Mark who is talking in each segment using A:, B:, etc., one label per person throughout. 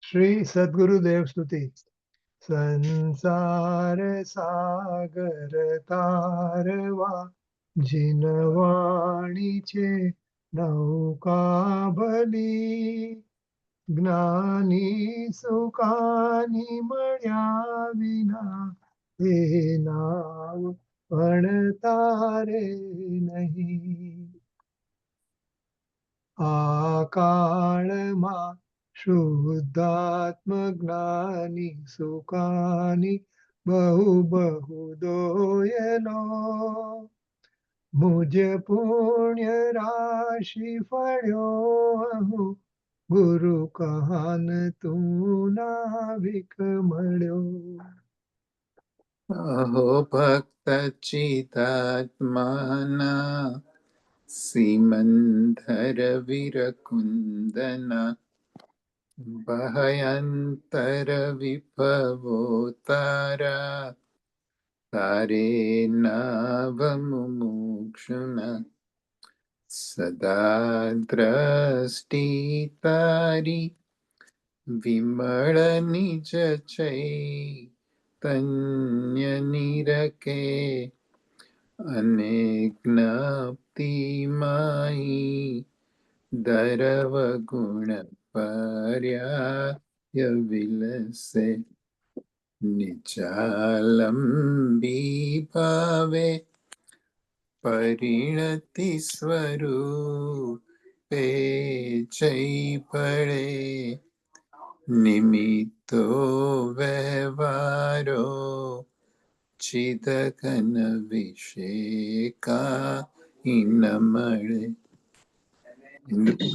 A: श्री सद्गुरुदेव स्तुति। संसार सागर तारवा जिनवाणी छे नौका भली ज्ञानी सुखानी मळ्या विना हे नाव पण तारे नहीं। आ काळमा शुद्धात्म ज्ञानी सुखानी बहु बहु दोयलो मुझ पुण्य राशि फळ्यो अहो गुरु कहान तू नाविक मळ्यो।
B: अहो भक्त चिदात्माना सीमंधर विरकुंदना भयंतर विभवोतारा तारे नावमुमुक्षुना सदा दृष्टि तारी विमल निज चैतन्य निरखे अनेक ज्ञप्ति माई दरव गुण पर्याय विलसे निचालंबी भावे परिणति स्वरूपे चै पड़े निमित्तो व्यवहारो चिदघन विषेका इन मळे।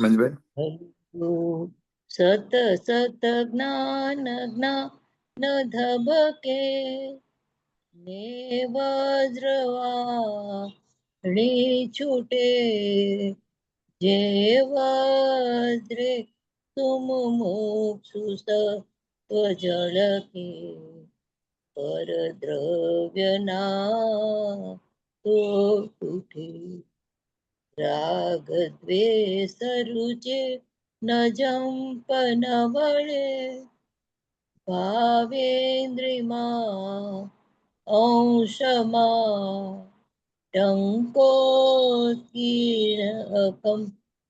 B: मंजूभाई
C: सत सत ज्ञान ज्ञान धबके ने वज्रवाणी छूटे जे वज्रे तुम मोक्षु सत्वजल के पर द्रव्य ना तो टूटे राग द्वेष रुचे न जंप न बळे भावेन्द्रिमा अंशमा टंकोत्कीर्णकं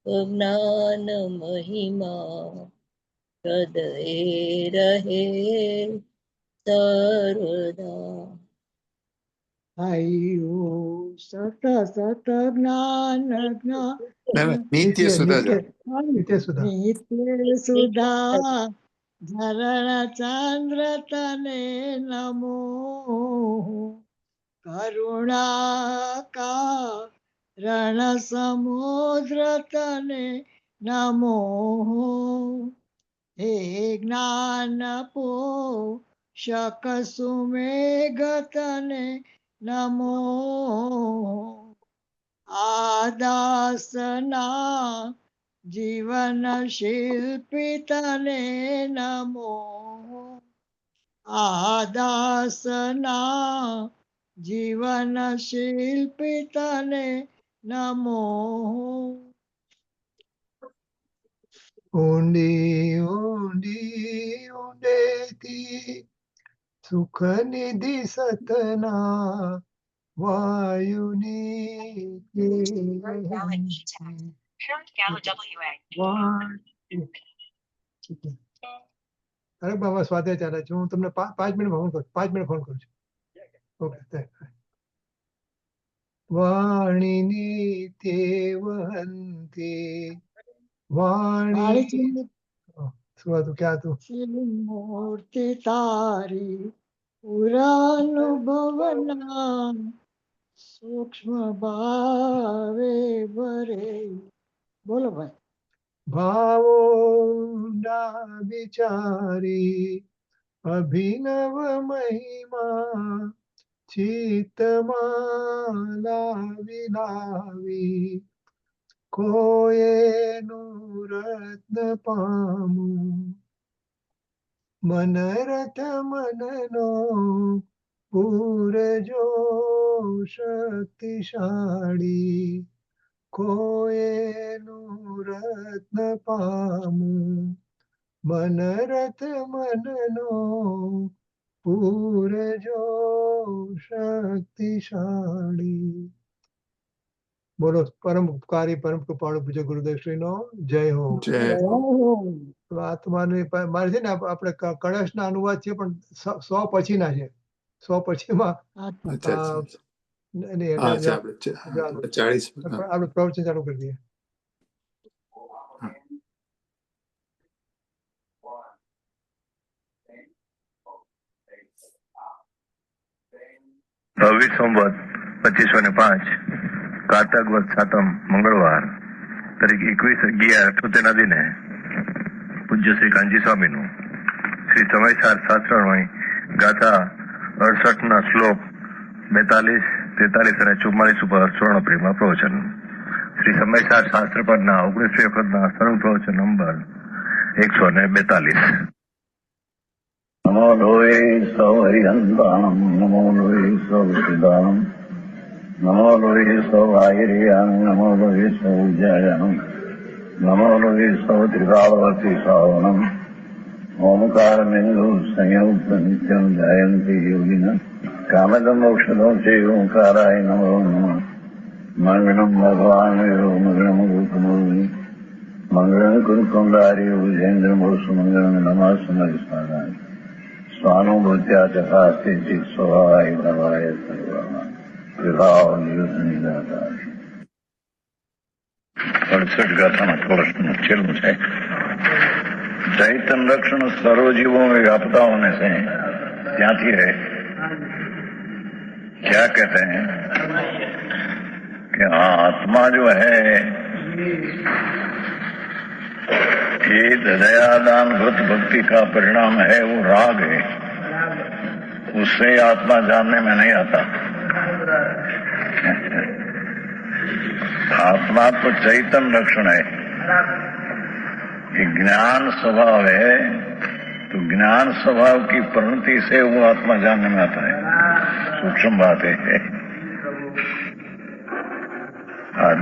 C: ज्ञान महिमा हृदय रहे सर्वदा।
D: आयु सत सत ज्ञान
B: नित्य सुधा
A: नित्य सुधा
D: नित्य सुधा झरण चंद्र तने नमो करुणा का रण समुद्र तने नमो हे ज्ञान पो शक सुमेघ तने नमो आदासना जीवन शिल्पी तने नमो आदासना जीवन शिल्पी तने नमो
A: ऊंडी ऊंडी ऊंडेती सुख निधि सतना वायुनी અરે બાબા સ્વાધ્યાય ચાલે છે. હું તમને 5 મિનિટ ફોન કરું 5 મિનિટ ફોન કરું છું. ઓકે. વાણીની તેવંતી વાણી શું હતું ક્યાં હતું
D: મૂર્તિ તારી પુરાનુભવના સૂક્ષ્મ ભાવે ભરે. બોલો ભાઈ.
A: ભાવો વિચારી અભિનવ મહિમા ચિત્તમાં લાવી લાવી કોયેનું રત્ન પામું મનરથ મનનો પૂરજો શક્તિશાળી કોયેનું રત્ન પામું मनरथ मननो पूरजो शक्तिशाળી। બોલો પરમ ઉપકારી પરમ કૃપાળુ પૂજ્ય ગુરુદેવ શ્રી નો જય હો।
B: જય હો।
A: તો આત્માને મારે છે ને આપણે કળશના અનુવાદ છે પણ 100 પછીના છે। 100 પછીમાં
B: અચ્છા અચ્છા અચ્છા।
A: નહીં
B: હા
A: એટલે
B: અચ્છા આપણે 40
A: આપણે પ્રવચન ચાલુ કરી દઈએ।
E: ભાવિ સંવત 2505 કારતક વદ સાતમ મંગળવાર તારીખ 21/11/78ના દિને પૂજ્ય શ્રી કાંજી સ્વામીનું શ્રી સમયસાર શાસ્ત્રવાણી ગાથા 68ના શ્લોક 42, 43 અને 44 ઉપર સ્વર્ણપ્રેમમાં પ્રવચન। શ્રી સમયસાર શાસ્ત્ર પરના 19 વખતના સરળ પ્રવચન નંબર 142।
F: नमो लोये सौहरिहन्ताणम् नमो लोये सौविदानम् नमो लोये सौभागिर्यानम् नमो लोये सौविजयानम् नमो लोये सौत्रिकालवती सावनम् ओंकारमेन्दु संयुक्त नित्यम् जयन्ति योगिनः कामदमोक्षदो चैव ओंकाराय नमो नमः मङ्गलम् भगवान् विरो मङ्गलम् गौतमोनि मङ्गलम् कुरुकुण्डारि विजेन्द्रमोसु मङ्गलम् नमः समरिस्तानाय स्वानुभूत्या चकास्ते चित् स्वभावाय भवाय सर्वः विभाव नियुद्ध 68 गाथाना प्रश्न छेल्लुं छे। चैतन्य लक्षण सर्व जीवों में व्यापता होने से त्याथी है। क्या कहते हैं कि आत्मा जो है ये दयादान व्रत भक्ति का परिणाम है, वो राग है, उससे आत्मा जानने में नहीं आता। आत्मा तो चैतन्य लक्षण है, ये ज्ञान स्वभाव है, तो ज्ञान स्वभाव की परिणति से वो आत्मा जानने में आता है। सूक्ष्म बात है।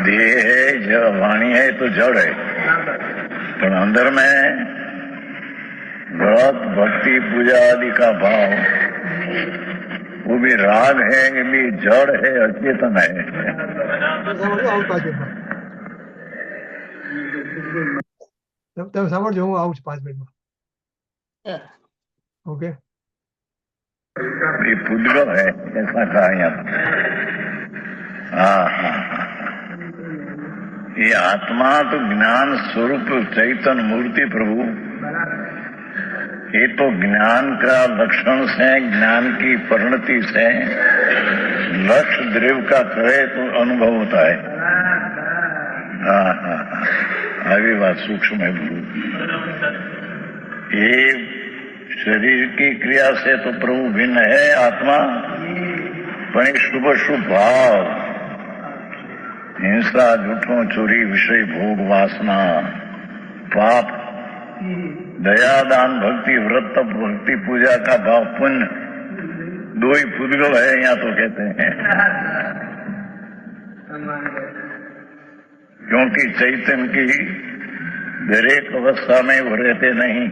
F: देह है, वाणी है तो जड़ है, तो अंदर में व्रत भक्ति पूजा आदि का भाव वो भी राग है, ये भी जड़ है, अचेतन है।
A: તમે સાંભળજો, હું આવું છું 5 મિનિટમાં। ઓકે,
F: ये पुद्गल है ऐसा कहा यहाँ। हाँ हाँ, ये आत्मा तो ज्ञान स्वरूप चैतन्य मूर्ति प्रभु, ये तो ज्ञान का लक्षण से, ज्ञान की परिणति से लक्ष्य द्रव्य का करे तो अनुभव होता है। हाँ हाँ, आगे बात सूक्ष्म है प्रभु। ये शरीर की क्रिया से तो प्रभु भिन्न है आत्मा, पर एक शुभ शुभ भाव, हिंसा, झूठों, चोरी, विषय भोग, वासना, पाप, दया, दान, भक्ति, व्रत, भक्ति, पूजा का भाव, पुण्य, दो ही पुद्गल है यहाँ तो कहते हैं। क्योंकि चैतन्य की दरेक अवस्था में वो रहते नहीं।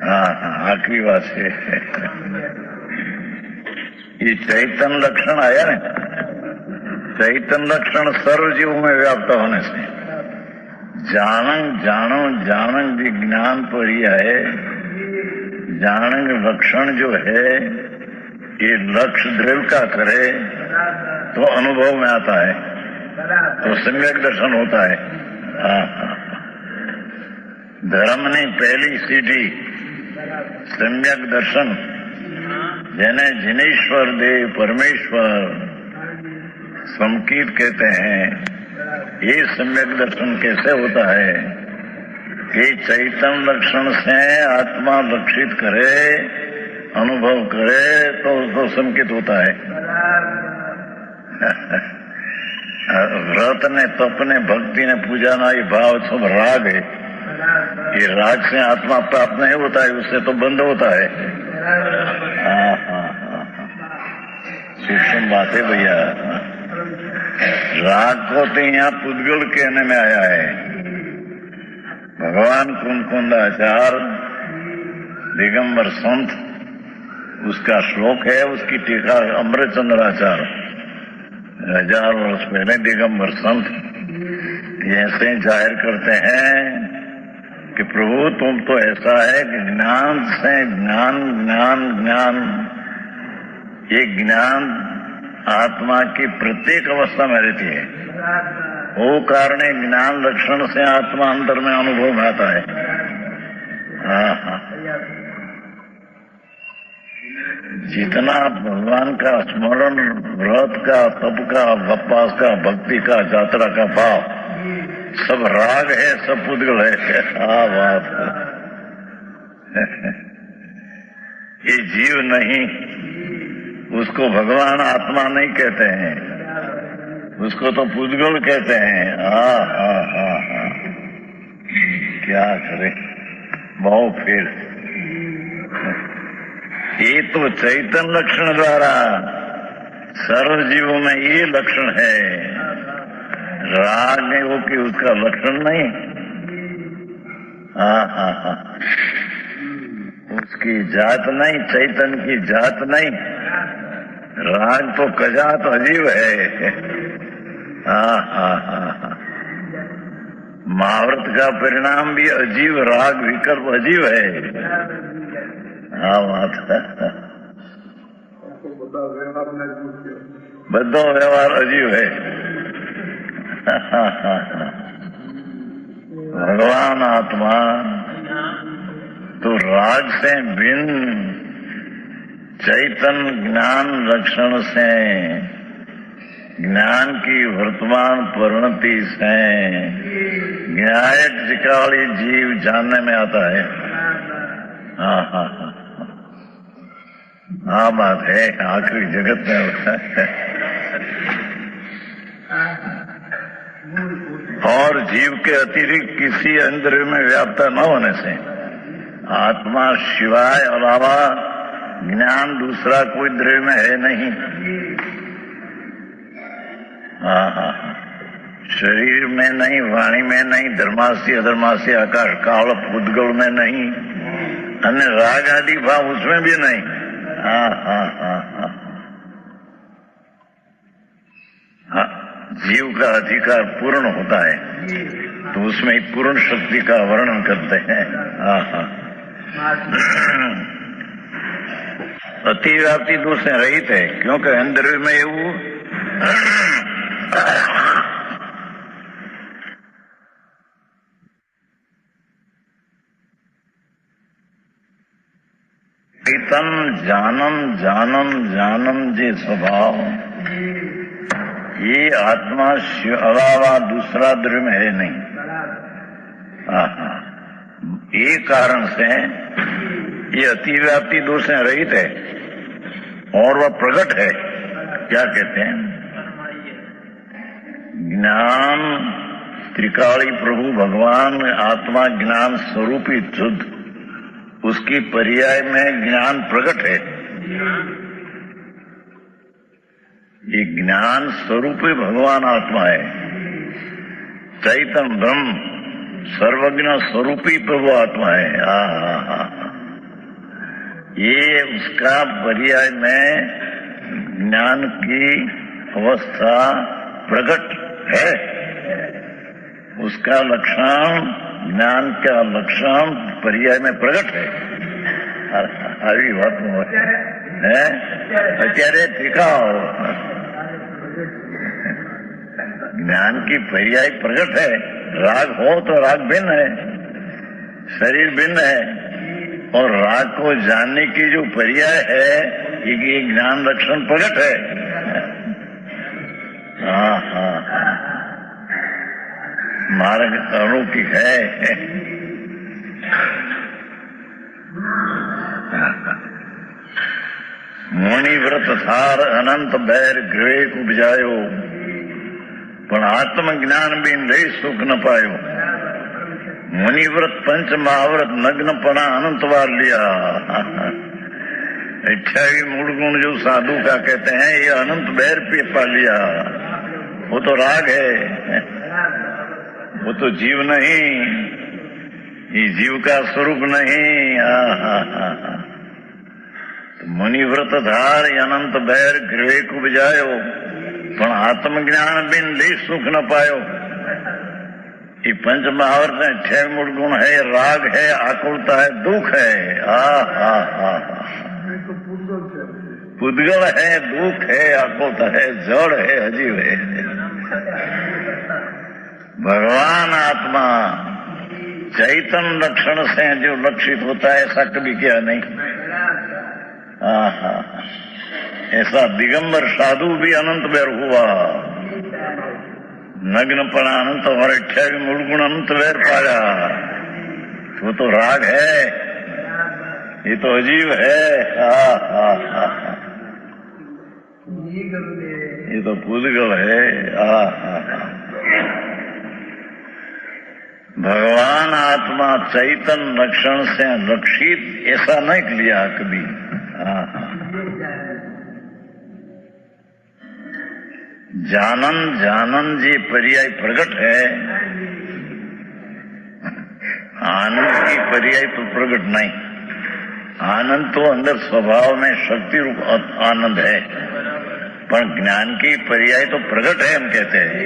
F: हाँ हाँ, आखिरी बात है, ये चैतन्य लक्षण आया ना, चैतन्य लक्षण सर्व जीवों में व्याप्त होने से जानंग जानो जानंग विज्ञान पर ही है। जानंग लक्षण जो है ये लक्ष्य द्रव्य का करे तो अनुभव में आता है, तो सम्यक दर्शन होता है। धर्म ने पहली सीढ़ी सम्यक दर्शन, जिन्हें जिनेश्वर देव परमेश्वर समकीत कहते हैं। ये सम्यक दर्शन कैसे होता है कि चैतन्य लक्षण से आत्मा लक्षित करे, अनुभव करे तो उसको समकित होता है। व्रत ने, तप ने, भक्ति ने, पूजा ना, ये भाव सब राग है। ये राग से आत्मा प्राप्त नहीं होता है, उससे तो बंद होता है। हाँ हाँ हाँ, सूक्ष्म बात है भैया। राग को तो यहाँ पुद्गल कहने में आया है, भगवान कुंकुंदाचार्य दिगंबर संत, उसका श्लोक है, उसकी टीका अमृतचंद्राचार्य 1000 वर्ष पहले दिगंबर संत ऐसे जाहिर करते हैं कि प्रभु तुम तो ऐसा है कि ज्ञान से ज्ञान ज्ञान ज्ञान, ये ज्ञान आत्मा की प्रत्येक अवस्था में रहती है। वो कारण ज्ञान लक्षण से आत्मा अंतर में अनुभव में आता है। हाँ, जितना भगवान का स्मरण, व्रत का, तप का, उपवास का, भक्ति का, यात्रा का भाव, सब राग है, सब पुद्गल है। हाँ बात ये जीव नहीं, उसको भगवान आत्मा नहीं कहते हैं, उसको तो पुद्गल कहते हैं। हाँ, क्या करे बहुत फिर। ये तो चैतन्य लक्षण द्वारा सर्व जीवों में ये लक्षण है, राग नहीं हो कि उसका लक्षण नहीं। हाँ, उसकी जात नहीं, चैतन्य की जात नहीं, राग तो कजात अजीब है। हाँ, महाव्रत का परिणाम भी अजीब, राग विकल्प अजीब है। हाँ बात बधो व्यवहार अजीब है। भगवान आत्मा तो राग से भिन्न चैतन्य ज्ञान लक्षण से, ज्ञान की वर्तमान परिणति से न्यायिक जिकाली जीव जानने में आता है। हाँ, हाँ बात है, आखिरी जगत में होता है। और जीव के अतिरिक्त किसी इंद्रिय में व्याप्त न होने से आत्मा शिवाय अलावा ज्ञान दूसरा कोई इंद्रिय में है नहीं। हाँ, शरीर में नहीं, वाणी में नहीं, धर्मासी अधर्मासी आकाश काल पुद्गल में नहीं, अन्य राग आदि भाव उसमें भी नहीं। हाँ, जीव का अधिकार पूर्ण होता है तो उसमें पूर्ण शक्ति का वर्णन करते हैं। हाँ, अतिव्याप्ति दोष से रहित है, क्योंकि इंद्रिय में એવું चैतन जानम जानम जानम जे स्वभाव, ये आत्मा अलावा दूसरा द्रव्य में है नहीं। ये कारण से ये अतिव्याप्ति दोष से रहित है और वह प्रकट है। क्या कहते हैं? ज्ञान त्रिकाली प्रभु भगवान आत्मा ज्ञान स्वरूपी शुद्ध, उसकी पर्याय में ज्ञान प्रकट है। ये ज्ञान स्वरूपी भगवान आत्मा है, चैतन्य ब्रह्म सर्वज्ञ स्वरूपी प्रभु आत्मा है। ये उसका पर्याय में ज्ञान की अवस्था प्रकट है, उसका लक्षण ज्ञान का लक्षण पर्याय में प्रकट है। આવી વાત है અત્યારે ટીકાઓ ज्ञान की पर्याय प्रकट है। राग हो तो राग भिन्न है, शरीर भिन्न है, और राग को जानने की जो पर्याय है ये ज्ञान लक्षण प्रकट है। हाँ, मार्ग अलौकिक है। मुनि व्रत थार अनंत बैर ग्रह उपजायो, पण आत्मज्ञान भी नहीं सुख न पायो। मुनिव्रत पंच महाव्रत नग्नपना अनंत बार लिया। 28 मूल गुण जो साधु का कहते हैं ये अनंत बैर पे पा लिया। वो तो राग है, वो तो जीव नहीं। ये जीव का स्वरूप नहीं। मुनिव्रत धार अनंत बैर गृह को बजायो, पण आत्मज्ञान बिन देश सुख न पायो। ये पंच महावर्त है, 6 मूल गुण है, राग है, आकुलता है, दुख है। पुद्गल है, दुख है, आकुलता है, जड़ है, अजीव है। भगवान आत्मा चैतन्य लक्षण से जो लक्षित होता है, ऐसा कभी किया नहीं। ऐसा दिगंबर साधु भी अनंत बैर हुआ, नग्न पड़ा अनंत और 28 मूल गुण अनंत बैर पाया। वो तो राग है, ये तो अजीब है। ये तो पुद्गल है। भगवान आत्मा चैतन्य लक्षण से लक्षित ऐसा नहीं लिया कभी। जानन जानन जी पर्याय प्रकट है, आनंद की पर्याय तो प्रकट नहीं। आनंद तो अंदर स्वभाव में शक्ति रूप आनंद है, पर ज्ञान की पर्याय तो प्रकट है, हम कहते हैं।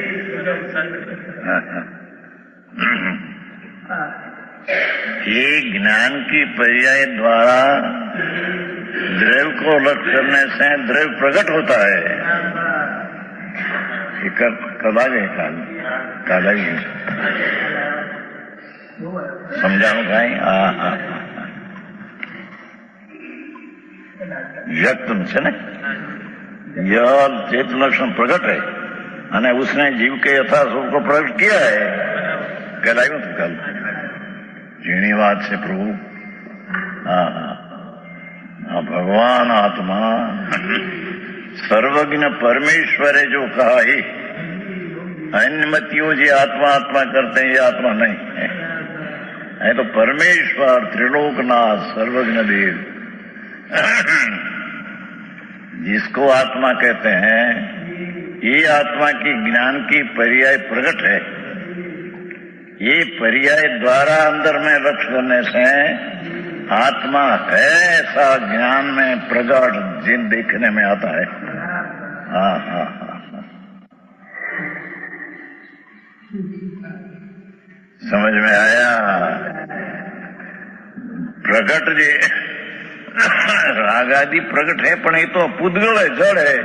F: ये ज्ञान की पर्याय द्वारा द्रव्य को लक्ष्य करने से द्रव्य प्रकट होता है। कदा गए काला ही समझाऊं भाई। व्यक्त છે ને यह चेत लक्षण प्रकट है, અને उसने जीव के यथा स्वरूप को प्रकट किया है। कहलाયું तो कल जीणी बात से प्रभु। भगवान आत्मा सर्वज्ञ परमेश्वरे जो कहा ही, अन्यमतियों जी आत्मा आत्मा करते हैं, ये आत्मा नहीं है, तो परमेश्वर त्रिलोकनाथ सर्वज्ञ देव जिसको आत्मा कहते हैं, ये आत्मा की ज्ञान की पर्याय प्रकट है। ये पर्याय द्वारा अंदर में लक्ष्य करने से आत्मा है ऐसा ज्ञान में प्रगाढ़ जिन देखने में आता है। समझ में आया? प्रकट जी राग आदि प्रकट है, पण ये तो पुद्गल है, जड़ है।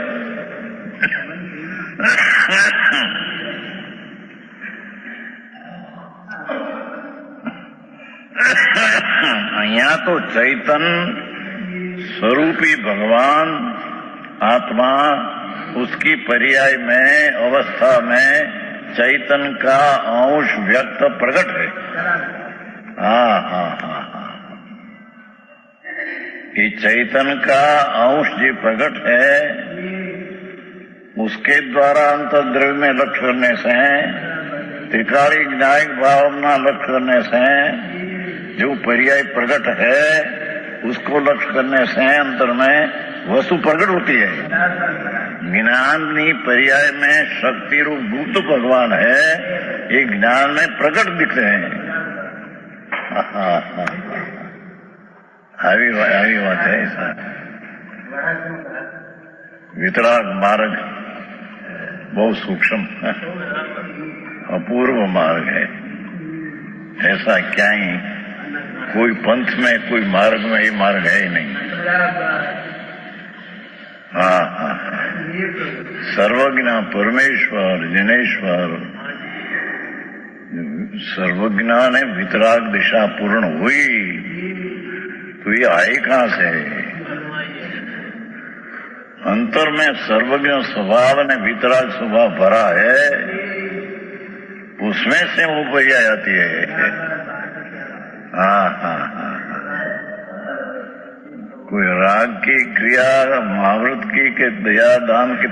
F: यहाँ तो चैतन्य स्वरूपी भगवान आत्मा, उसकी पर्याय में अवस्था में चैतन्य का अंश व्यक्त प्रकट है। ये चैतन्य का अंश जो प्रकट है, उसके द्वारा अंतर्द्रव्य में लक्ष्य करने से, त्रिकाली न्यायिक भावना लक्ष्य करने से जो पर्याय प्रकट है, उसको लक्ष्य करने से अंतर में वस्तु प्रकट होती है। ज्ञानी पर्याय में शक्ति रूप गुप्त भगवान है, ये ज्ञान में प्रकट दिखते हैं। આવી વાત है ऐसा। वितराग मार्ग बहुत सूक्ष्म अपूर्व मार्ग है। ऐसा क्या ही कोई पंथ में, कोई मार्ग में ये मार्ग है ही नहीं। सर्वज्ञ परमेश्वर जिनेश्वर सर्वज्ञ ने वितराग दिशा पूर्ण हुई, तो ये आए कहां से? अंतर में सर्वज्ञ स्वभाव ने वितराग स्वभाव भरा है, उसमें से वो पर्याय आती है। कोई राग की क्रिया महाव्रत की के दया दान के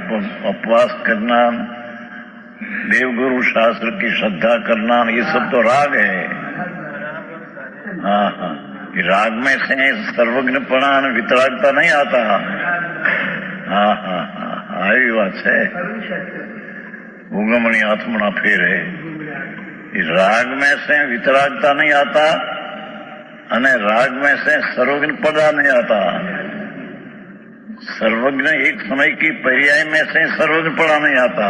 F: उपवास करना, देवगुरु शास्त्र की श्रद्धा करना, ये सब तो राग है। राग में से सर्वज्ञपना वितरागता नहीं आता। આવી વાત છે। उगमणी आत्मना फेर है। राग में से वितरागता नहीं आता, अने राग में से सर्वज्ञ पदा नहीं आता। सर्वज्ञ एक समय की पर्याय में से सर्वज्ञ पड़ा नहीं आता।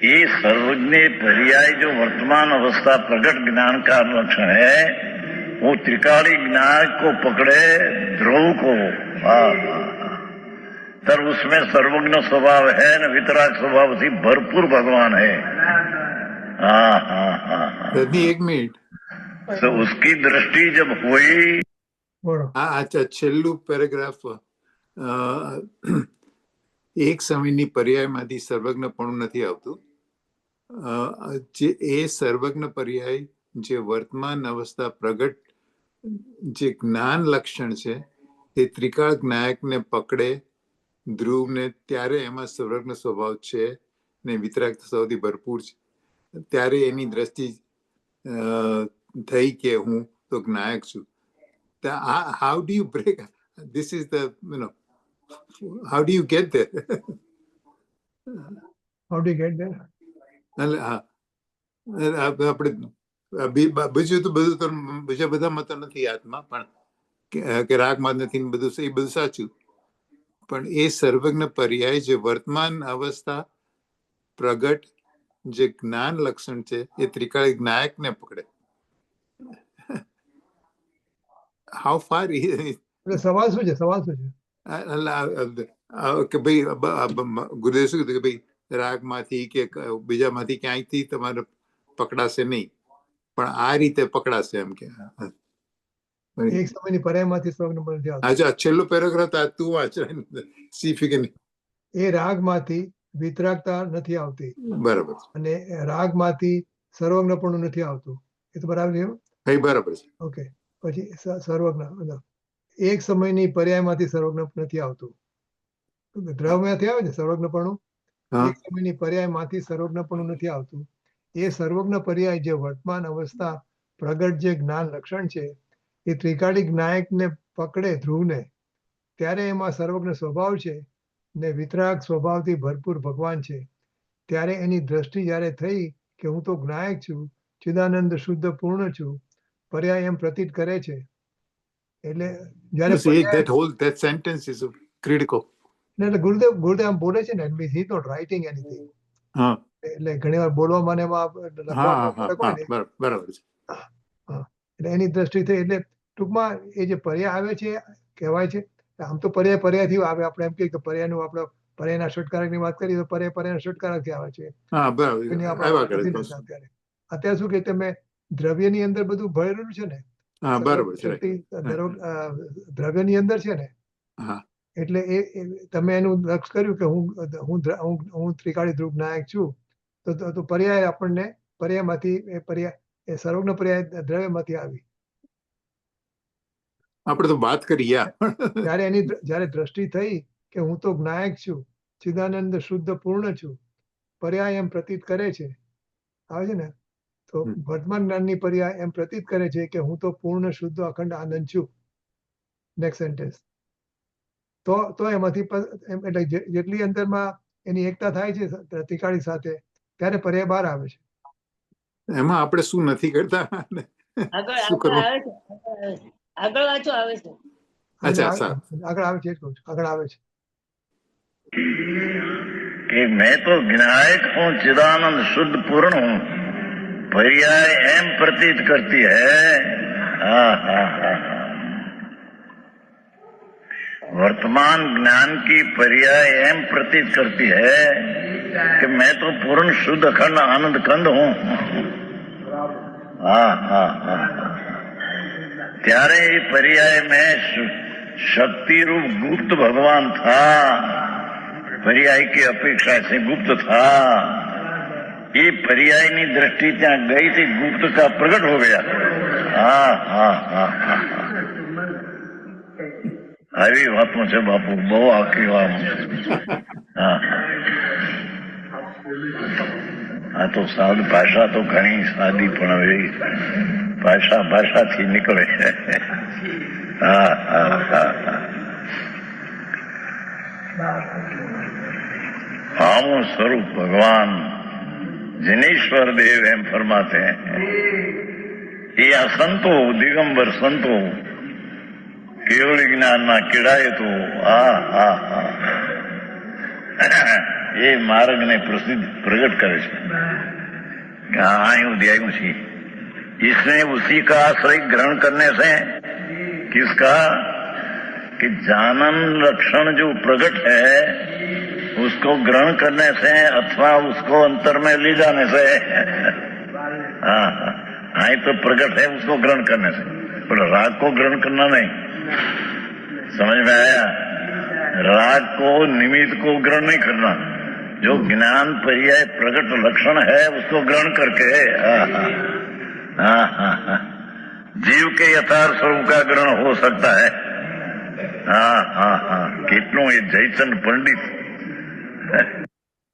F: ये सर्वज्ञ पर्याय जो वर्तमान अवस्था प्रकट ज्ञान का लक्षण है, वो त्रिकाली ज्ञान को पकड़े, ध्रुव को, तर उसमें सर्वज्ञ स्वभाव है न वितराग स्वभाव से भरपूर भगवान है। हाँ हाँ हाँ हाँ।
B: દાદી એક મિનિટ
F: तो उसकी दृष्टि जब हुई,
A: બોલો
B: આ છેલ્લું પેરેગ્રાફ એક સમયની પર્યાયમાંથી સર્વજ્ઞપણું નથી આવતું. જે એ સર્વજ્ઞ પર્યાય જે વર્તમાન અવસ્થા પ્રગટ જે જ્ઞાન લક્ષણ છે એ ત્રિકાળ જ્ઞાયકને પકડે ધ્રુવને, ત્યારે એમાં સર્વજ્ઞ સ્વભાવ છે ને વિતરાગ સૌથી ભરપૂર છે. ત્યારે એની દ્રષ્ટિ થઈ કે હું તો જ્ઞાયક છું. How do you break this is the how do you get there?
A: how do you get there?
B: આપણે બીજું તો બધું તો બીજા બધામાં તો નથી આત્મા, પણ કે રાગમાં નથી ને બધું એ બધું સાચું, પણ એ સર્વજ્ઞ પર્યાય જે વર્તમાન અવસ્થા પ્રગટ જે જ્ઞાન લક્ષણ છે એ ત્રિકાળી જ્ઞાયકને પકડે. હાઉ ફાર
A: એટલે સવાલ શું છે? સવાલ શું છે?
B: કે ભાઈ ગુરુદેવ શું કીધું કે ભાઈ રાગમાંથી કે બીજામાંથી ક્યાંયથી તમારે પકડાશે નહીં, પણ આ રીતે પકડાશે એમ કે.
A: એક સમયની પર્યાયમાંથી સર્વજ્ઞપણું નથી આવતું.
B: અચ્છા, છેલ્લું પેરેગ્રાફ તું વાંચ, સી ફિગર.
A: એ રાગમાંથી વિતરાગતા નથી આવતી
B: બરાબર છે,
A: અને રાગમાંથી સર્વજ્ઞપણું નથી આવતું. એ તો બરાબર છે.
B: એ બરાબર છે.
A: ઓકે, પછી સર્વજ્ઞ એક સમયની પર્યાયમાંથી સર્વજ્ઞ નથી આવતું. દ્રવ્યમાંથી આવે ને સર્વજ્ઞપણું, એક સમયની પર્યાયમાંથી સર્વજ્ઞપણું નથી આવતું. એ સર્વજ્ઞ પર્યાય જે વર્તમાન અવસ્થા પ્રગટ જે જ્ઞાન લક્ષણ છે એ ત્રિકાળી જ્ઞાયકને પકડે ધ્રુવને, ત્યારે એમાં સર્વજ્ઞ સ્વભાવ છે ને વિતરાગ સ્વભાવથી ભરપૂર ભગવાન છે. ત્યારે એની દ્રષ્ટિ જ્યારે થઈ કે હું તો જ્ઞાયક છું, ચિદાનંદ શુદ્ધ પૂર્ણ છું, પર્યાય એમ પ્રતીત કરે છે. એટલે
B: that sentence is critical.
A: એટલે ગુરુદેવ આમ બોલે છે ને, he is not writing anything. એટલે ઘણી વાર બોલવામાં એમાં
B: બરાબર છે.
A: એટલે એની દ્રષ્ટિ થઈ, એટલે ટૂંકમાં એ જે પર્યાય આવે છે કહેવાય છે, આમ તો પર્યાયથી આવે. આપણે એમ કહીએ કે પર્યાયનું આપણે પર્યાયના ષટકારકની વાત કરીએ તો પર્યાયના ષટકારકથી આવે છે. અત્યારે શું કે તમે દ્રવ્યની અંદર બધું ભરેલું છે ને, દ્રવ્યની અંદર છે ને, એટલે એ તમે એનું લક્ષ કર્યું કે હું ત્રિકાળી ધ્રુવ જ્ઞાયક છું, તો પર્યાય આપણને પર્યાયમાંથી એ પર્યાય એ સર્વજ્ઞ પર્યાય દ્રવ્યમાંથી આવી.
B: આપણે તો વાત કરી
A: જ્યારે દ્રષ્ટિ થઈ કે હું તો જ્ઞાયક છું, ચિદાનંદ શુદ્ધ પૂર્ણ છું, પર્યાય એમ પ્રતીત કરે છે, આવે છે ને, તો વર્તમાન જ્ઞાનની પર્યાય એમ પ્રતીત કરે છે કે હું તો પૂર્ણ શુદ્ધ અખંડ આનંદ છું. Next sentence. તો એમાંથી એટલે જેટલી અંદરમાં એની એકતા થાય છે ત્રિકાળી સાથે, ત્યારે પર્યાય બહાર આવે છે.
B: એમાં આપણે શું નથી કરતા?
C: આગળ વાંચો, આવે છે.
A: આગળ આવે છે, આગળ આવે છે
F: कि मैं तो ज्ञायक हूँ, चिदानंद शुद्ध पूर्ण हूँ, पर्याय एम प्रतीत करती है। वर्तमान ज्ञान की पर्याय एम प्रतीत करती है कि मैं तो पूर्ण शुद्ध अखंड आनंद कंद हूँ। त्यारे ये पर्याय में शक्ति रूप गुप्त भगवान था, पर्याय की अपेक्षा से गुप्त था। ये पर्याय ની દ્રષ્ટિ ત્યાં ગઈ थी, गुप्त का प्रकट हो गया। આવી વાતો છે બાપુ, બહુ આખી વાત. આ તો સાદ ભાષા તો ઘણી સાદી, પણ હવે ભાષાથી નીકળે. આવું સ્વરૂપ ભગવાન जिनेश्वर देव एम फरमाते हैं ये आ संतो दिगंबर संतो केवल ज्ञान ना किड़ाए तो आ ये मार्ग ने प्रसिद्ध प्रकट करे आयु दियायु छी इसने उसी का आश्रय ग्रहण करने से किसका कि जानन लक्षण जो प्रकट है उसको ग्रहण करने से अथवा उसको अंतर में ले जाने से हाँ तो प्रकट है उसको ग्रहण करने से पर राग को ग्रहण करना नहीं समझ में आया राग को निमित्त को ग्रहण नहीं करना जो ज्ञान पर्याय प्रकट लक्षण है उसको ग्रहण करके जीव के यथार्थ स्वरूप का ग्रहण हो सकता है કેટલું એ જયચંદ પંડિત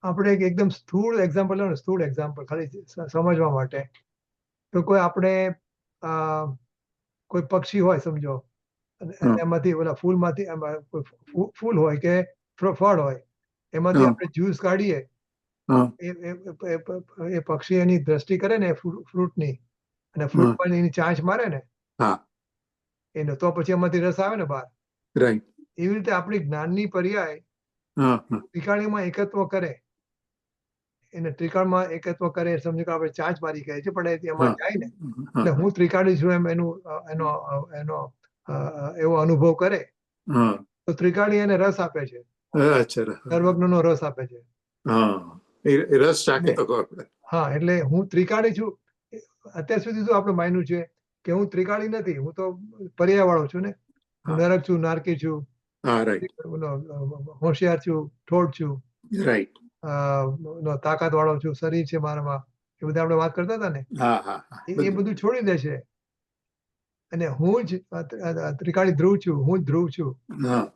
A: આપણે એકદમ સ્થૂળ એક્ઝામ્પલ લો ને, સ્થૂળ એક્ઝામ્પલ ખાલી સમજવા માટે. તો કોઈ આપણે કોઈ પક્ષી હોય સમજો, અને એમાંથી ઓલા ફૂલમાંથી કોઈ ફૂલ હોય કે ફળ હોય, એમાંથી આપણે જ્યુસ કાઢીએ, એ પક્ષી એની દ્રષ્ટિ કરે ને ફ્રૂટની, અને ફ્રૂટ પર એની ચાંચ મારે ને એનો, તો પછી એમાંથી રસ આવે ને બહાર.
B: રાઈટ.
A: એવી રીતે આપણી જ્ઞાનની પર્યાય ત્રિકાળીમાં એકત્વ કરે, એને ત્રિકાળમાં એકત્વ કરે, સમજો કે આપણે ચાંચ મારી કહે છે પણ એમાં જાય ને, એટલે હું ત્રિકાળી છું એમ એનો એવો અનુભવ કરે, તો ત્રિકાળી એને રસ આપે છે, સર્વજ્ઞનો રસ આપે છે. હા, એટલે હું ત્રિકાળી છું. અત્યાર સુધી તો આપણે માન્યું છે કે હું ત્રિકાળી નથી, હું તો પર્યાય વાળો છું ને, હું નરક છું, નારકી છું, હોશિયાર છું, ઠોઠ છું, તાકાત વાળો છું, શરીર છે મારામાં, એ બધા આપણે વાત કરતા હતા ને, એ બધું છોડી દે છે. અને હું જ ત્રિકાળી ધ્રુવ છું, હું જ ધ્રુવ છું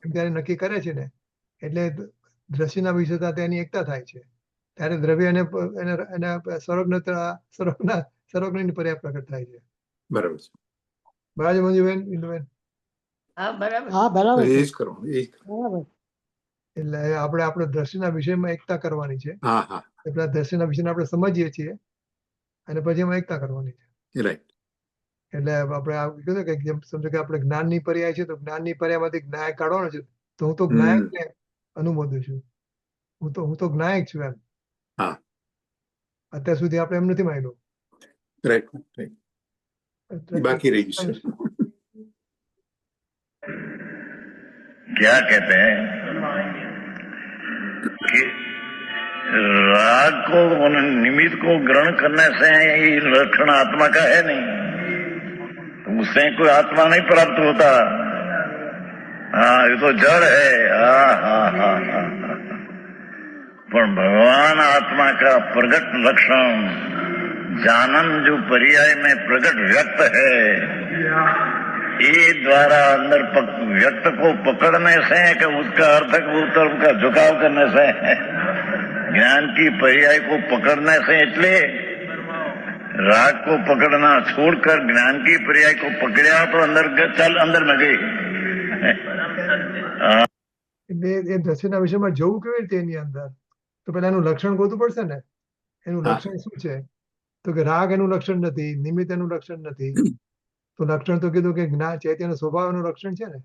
A: એમ ત્યારે નક્કી કરે છે ને, એટલે દ્રષ્ટિના વિશે સાથે એની એકતા થાય છે. ત્યારે દ્રવ્ય અને સર્વજ્ઞની પર્યાય પ્રગટ થાય છે.
B: બરાબર છે.
A: બરાબર મંજુબેન, બિંદુબેન?
C: હા બરાબર.
D: હા બરાબર
B: એ
D: છે.
B: જ કરો, એ જ કરો.
D: બરાબર.
A: એટલે આપણે દ્રષ્ટિના વિષયમાં એકતા કરવાની છે. એટલે દ્રષ્ટિના વિષયને આપણે સમજીએ છીએ અને પછી એમાં એકતા કરવાની છે.
B: રાઈટ.
A: એટલે આપણે કીધું કે જેમ સમજો કે આપણે જ્ઞાનની પર્યાય છે, તો જ્ઞાનની પર્યાયમાંથી જ્ઞાયક કાઢવાનો છે, તો હું તો જ્ઞાયકને અનુમોદું છું, હું તો જ્ઞાયક છું એમ. અત્યાર સુધી આપણે એમ નથી માન્યું.
B: રાઈટ. બાકી રહી જશે.
F: क्या कहते हैं कि राग को निमित्त को ग्रहण करने से ये लक्षण आत्मा का है नहीं, तो उससे कोई आत्मा नहीं प्राप्त होता. हाँ, ये तो जड़ है. पर भगवान आत्मा का प्रगट लक्षण जानन जो पर्याय में प्रगट व्यक्त है, ये द्वारा अंदर व्यक्त को पकड़ने से कि उसका अर्थ को तरफ का झुकाव करने से, ज्ञान की पर्याय को पकड़ने से, એટલે राग को पकड़ना छोड़कर ज्ञान की पर्याय को पकड़ा तो अंदर चल अंदर में गई.
A: એ દ્રષ્ટિના વિષયમાં જવું કેવી રીતે એની અંદર? તો પેલા એનું લક્ષણ ગોતવું પડશે ને. એનું લક્ષણ શું છે? તો કે રાગ એનું લક્ષણ નથી, નિમિત્ત એનું લક્ષણ નથી. તો લક્ષણ તો કીધું કે જ્ઞાન ચૈતન્ય સ્વભાવનું લક્ષણ છે ને.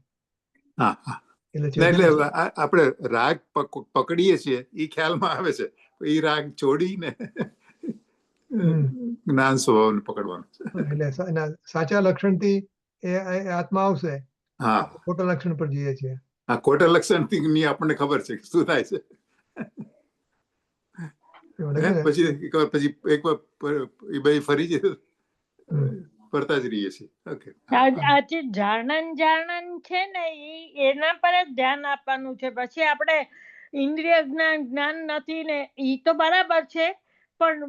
B: એટલે આપણે રાગ પકડીએ છીએ એ ખ્યાલમાં આવે છે, એ રાગ છોડીને જ્ઞાન સ્વભાવને પકડવાનું છે.
A: એટલે એના સાચા લક્ષણથી એ આત્મા આવશે. ખોટા લક્ષણ પર જઈએ છીએ.
B: ખોટા લક્ષણથી આપણને ખબર છે શું થાય છે. પછી એક વાર એ ભાઈ ફરી જાય ફરતા જ રહીએ છીએ.
G: આજે જાણન છે ને એના પર જ ધ્યાન આપવાનું છે. પછી આપણે ઇન્દ્રિય જ્ઞાન નથી ને, ઈ તો બરાબર છે, પણ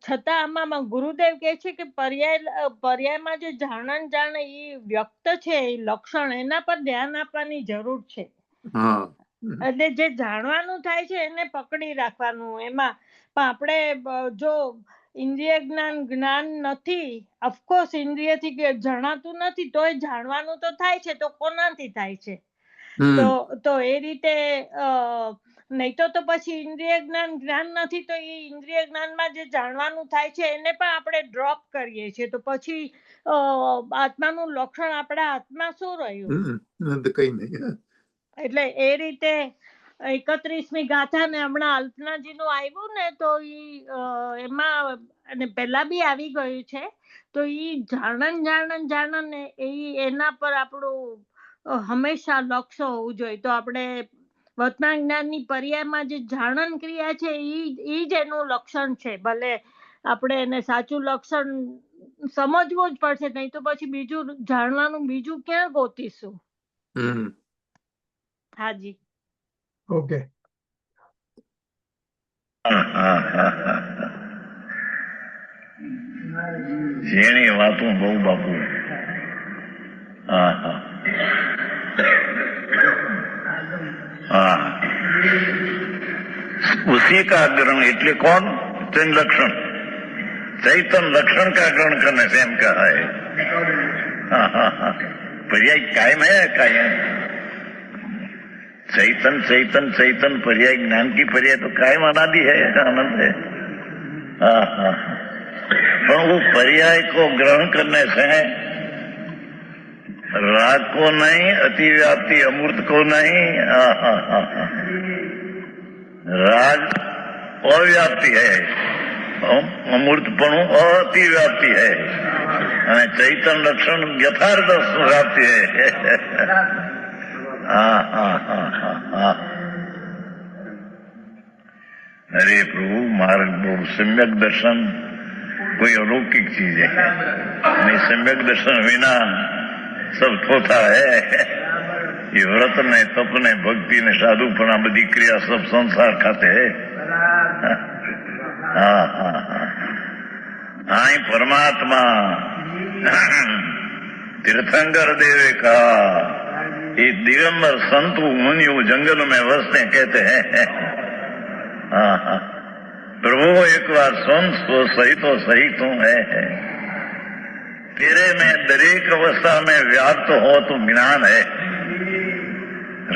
G: છતાં આમાં ગુરુદેવ કહે છે કે પર્યાયમાં જે જાણ એ વ્યક્ત છે, એ લક્ષણ, એના પર ધ્યાન આપવાની જરૂર છે. એટલે જે જાણવાનું થાય છે એને પકડી રાખવાનું. એમાં પણ આપણે જો ઇન્દ્રિય જ્ઞાન નથી, ઓફકોર્સ ઇન્દ્રિયથી જણાતું નથી, તોય જાણવાનું તો થાય છે. તો કોનાથી થાય છે? તો એ રીતે નહીં તો પછી ઇન્દ્રિય જ્ઞાન નથી તો એ ઇન્દ્રિય જ્ઞાનમાં જે જાણવાનું થાય છે એને પણ આપણે ડ્રોપ કરીએ છીએ તો પછી આત્માનું લક્ષણ આપણા હાથમાં શું રહ્યું?
B: તો કઈ નહીં.
G: એટલે એ રીતે 31મી ગાથા ને હમણાં અલ્પનાજીનું આવ્યું ને તો એમાં અને પહેલા બી આવી ગયું છે તો જાણન ને એના પર આપણું હંમેશા લક્ષ્ય હોવું જોઈએ. તો આપણે વર્તમાન જ્ઞાનની પર્યાયમાં જે જાણન ક્રિયા છે એ જ એનું લક્ષણ છે. ભલે આપણે એને સાચું લક્ષણ સમજવું જ પડશે, નહીં તો પછી બીજું જાણવાનું બીજું ક્યાં ગોતીશું? હાજી
A: ઓકે.
F: જેની વાતો બહુ બાપુ. उसी का ग्रहण એટલે कौन? चैतन लक्षण. चैतन लक्षण का ग्रहण करने से हम कहा है. पर्याय कायम है, कायम. चैतन चैतन चैतन पर्याय ज्ञान की पर्याय तो कायम अनादि है, आनंद है. पर वो पर्याय को ग्रहण करने से राग को नहीं, अतिव्याप्ति अमूर्त को नहीं. राग अव्याप्ति है, अमूर्तपणु अतिव्याप्ति है અને ચૈતન લક્ષણ યથાર્થ વ્યાપ્તિ है. अरे प्रभु मार्ग सम्यक दर्शन कोई अलौकिक चीज है नहीं. सम्यक दर्शन विना सब थोथा है. ये व्रत ने तप ने भक्ति ने साधुपना बधी क्रिया सब संसार खाते है. आई परमात्मा तीर्थंकर देवे का ये दिगंबर संतु मुनियों जंगल में वसते कहते हैं. प्रभु एक बार सुन सो सही तो सही तू है. तेरे में दरेक अवस्था में व्याप्त हो तो ज्ञान है.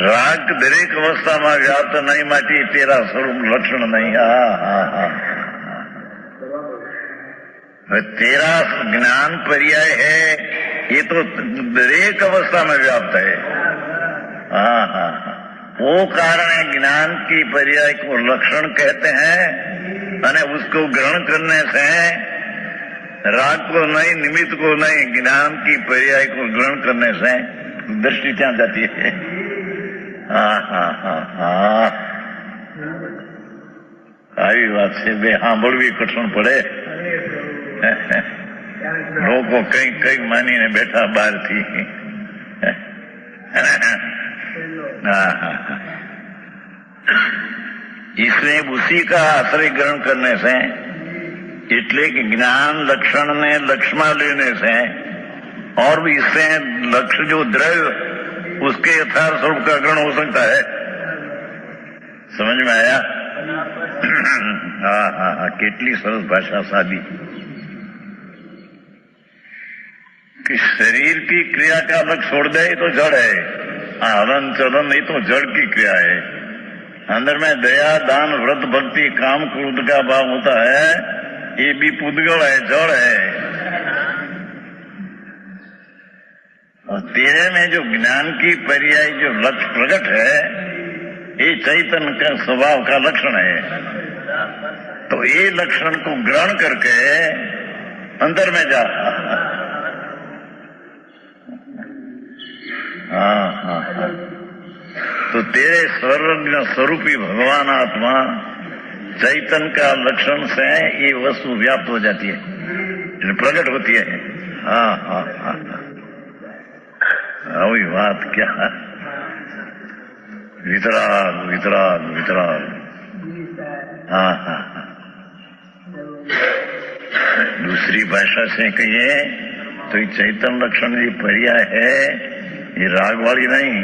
F: राग दरेक अवस्था में व्याप्त नहीं माटी तेरा स्वरूप लक्षण नहीं. तेरा ज्ञान पर्याय है, ये तो दरेक अवस्था में व्याप्त है. वो कारण है ज्ञान की पर्याय को लक्षण कहते हैं. અને उसको ग्रहण करने से राग को नहीं, निमित्त को नहीं, ज्ञान की पर्याय को ग्रहण करने से दृष्टि क्या जाती है. આવી વાત છે. બે સાંભળવી કઠણ પડે. લોકો કઈક કઈક માનીને બેઠા બહારથી. इसलिए उसी का आश्रय ग्रहण करने से, इसलिए कि ज्ञान लक्षण ने लक्ष्य में लेने से और भी इससे लक्ष्य जो द्रव्य उसके यथार्थ स्वरूप का ग्रहण हो सकता है. समझ में आया? કેટલી સરસ ભાષા સાદી कि शरीर की क्रिया का अलग छोड़ दे तो जड़ है. हलन चलन नहीं तो जड़ की क्रिया है. अंदर में दया दान व्रत भक्ति काम क्रोध का भाव होता है, ये भी पुद्गल है, जड़ है. और तेरे में जो ज्ञान की पर्याय जो लक्ष्य प्रकट है, ये चैतन्य का स्वभाव का लक्षण है. तो ये लक्षण को ग्रहण करके अंदर में जा. तो तेरे सर्वज्ञ स्वरूपी भगवान आत्मा चैतन्य का लक्षण से ये वस्तु व्याप्त हो जाती है, प्रकट होती है. वही बात क्या वितराग वितराग वितराग. दूसरी भाषा से कहिए तो ये चैतन्य लक्षण ये पर्याय है, ये राग वाली नहीं,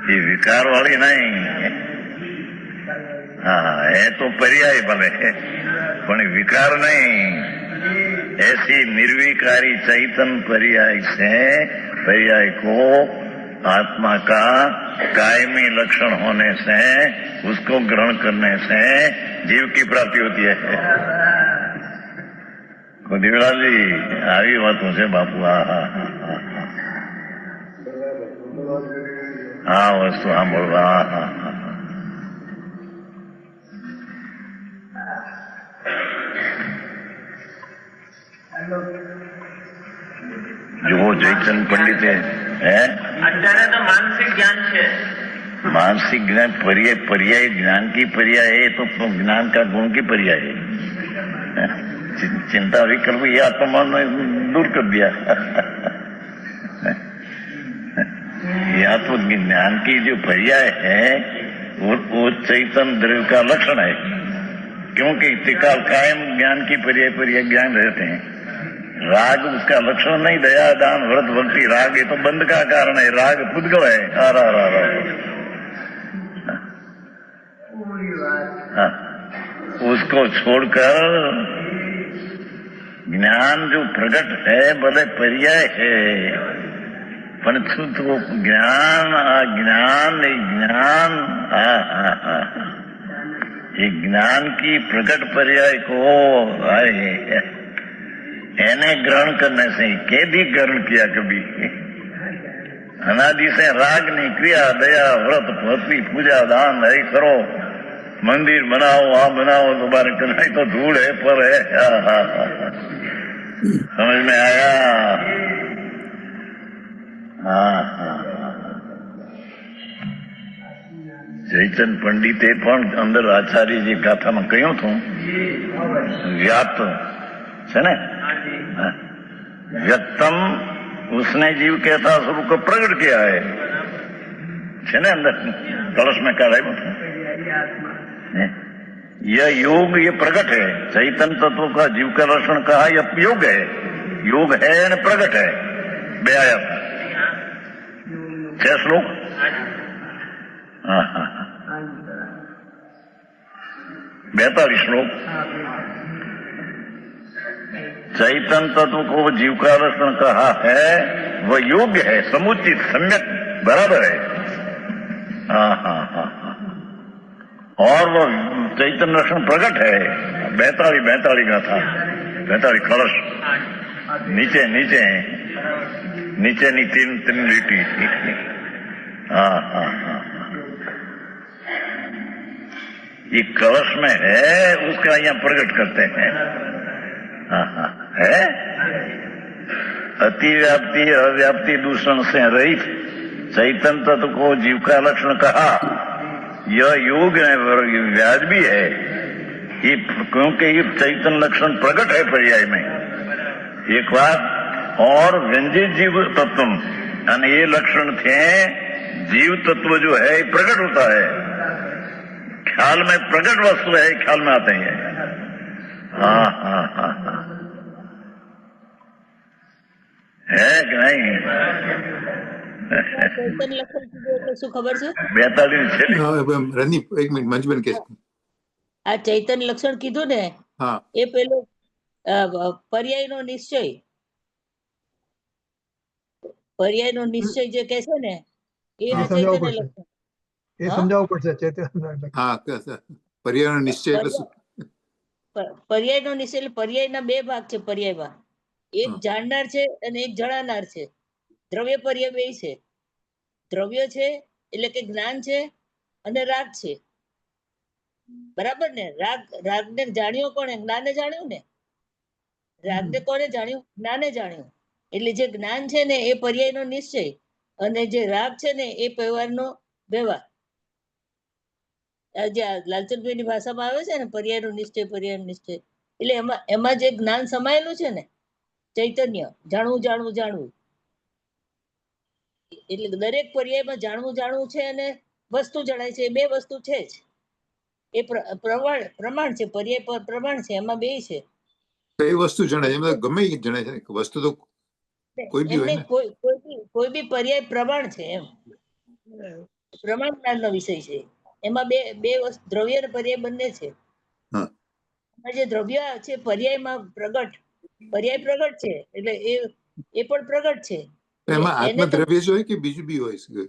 F: ये विकार वाली नहीं. है तो पर्याय भले पर विकार नहीं. ऐसी निर्विकारी चैतन्य पर्याय से पर्याय को आत्मा का कायमी लक्षण होने से उसको ग्रहण करने से जीव की प्राप्ति होती है। दिवलाल जी આવી વાતો છે બાપુ। આ વસ્તુ સાંભળવા જુઓ જયચંદ પંડિતે
C: અત્યારે તો માનસિક જ્ઞાન છે।
F: मानसिक ज्ञान पर्याय पर्याय ज्ञान की पर्याय है तो ज्ञान का गुण की पर्याय है। चिंता विकल्प ये आत्मा ने दूर कर दिया। ये आत्मज्ञान की जो पर्याय है वो चैतन्य द्रव्य का लक्षण है, क्योंकि त्रिकाल कायम ज्ञान की पर्याय पर्याय ज्ञान रहते हैं। राग उसका लक्षण नहीं। दया दान व्रत भक्ति राग ये तो बंध का कारण है। राग पुद्गल है। उसको छोड़कर ज्ञान जो प्रकट है भले पर्याय है, परंतु तो ज्ञान ये ज्ञान की प्रकट पर्याय को एने ग्रहण करने से के भी ग्रहण किया कभी। अनादि से राग नहीं क्रिया दया व्रत भक्ति पूजा दान है करो, मंदिर बनाओ वहां बनाओ, दोबारा करना तो धूल है पर है। समझ में आया? જયચંદ પંડિતે પણ અંદર આચાર્યજી ગાથામાં કહ્યું હતું વ્યાપ્ત છે ને, व्यक्तम उसने जीव के यथा स्वरूप को प्रकट किया है ना अंदर कलश में क्या है। यह योग ये प्रकट है। चैतन्य तत्व का जीव का लक्षण कहा यह योग है। योग है और प्रकट है। बेआयाम 6 श्लोक। हाँ 42 श्लोक। चैतन्य तत्व को जीव का लक्षण कहा है वह योग्य है, समुचित सम्यक बराबर है। और वह चैतन्य लक्षण प्रकट है। 42 गाथा 42 कलश नीचे नीचे नीचे नी 3 लीटी। ये कलश में है उसका यहाँ प्रकट करते हैं। है अतिव्याप्ति अव्याप्ति दूषण से रहित चैतन्य तत्व को जीव का लक्षण कहा यह योग है, व्याज भी है। ये क्योंकि ये चैतन्य लक्षण प्रकट है पर्याय में एक बात। और व्यंजित जीव तत्व यानी ये लक्षण थे। जीव तत्व जो है प्रकट होता है। ख्याल में प्रकट वस्तु है, ख्याल में आते हैं। है कि नहीं?
C: ચૈતન્ય લક્ષણ કીધું એટલે શું ખબર છે?
F: 42 છે ને?
B: રણદીપ એક મિનિટ મંજુબેન કે
C: આ ચૈતન્ય લક્ષણ કીધું ને
B: હા
C: એ પેલો પર્યાયનો નિશ્ચય, પર્યાયનો નિશ્ચય જે કહે છે ને એ આ
A: સમજાવવું
C: ચૈતન્ય
A: પડશે,
C: લક્ષણ।
A: એ સમજાવવું પડશે ચૈતન્ય।
B: હા પર્યાવરણ નિશ્ચય એટલે શું?
C: પર્યાયનો નિશ્ચય એટલે પર્યાયના 2 ભાગ છે પર્યાયમાં। એક જાણનાર છે અને એક જણાનાર છે। દ્રવ્ય પર્યાય 2 છે। દ્રવ્ય છે એટલે કે જ્ઞાન છે અને રાગ છે, બરાબર ને? રાગને જાણ્યો કોણે? જ્ઞાને જાણ્યું ને। રાગને કોને જાણ્યું? જ્ઞાને જાણ્યું। એટલે જે જ્ઞાન છે ને એ પર્યાયનો નિશ્ચય અને જે રાગ છે ને એ વ્યવહારનો વ્યવહાર। જે લાલચંદભાઈની ભાષામાં આવે છે ને પર્યાયનો નિશ્ચય પર્યાયનો નિશ્ચય એટલે એમાં જે જ્ઞાન સમાયેલું છે ને ચૈતન્ય જાણવું જાણવું જાણવું, એટલે દરેક પર્યાયમાં જાણવું છે અને વસ્તુ જણાય છે। એ 2 વસ્તુ છે જ। એ પ્રમાણ છે, પર્યાય પ્રમાણ છે, એમાં 2 છે।
B: કઈ વસ્તુ જણાય? એમાં ગમે એ જણાય છે વસ્તુ તો કોઈ બી હોય
C: એમને
B: ને।
C: કોઈ બી પર્યાય પ્રમાણ છે એમ, પ્રમાણ જ્ઞાનનો વિષય છે। એમાં બે વસ્તુ દ્રવ્ય અને પર્યાય બંને છે। જે દ્રવ્ય છે પર્યાયમાં પ્રગટ, પર્યાય પ્રગટ છે એટલે એ પણ પ્રગટ છે
B: એમાં
C: એને તો
B: આત્મદ્રવ્ય જ હોય કે બીજું બી હોય છે?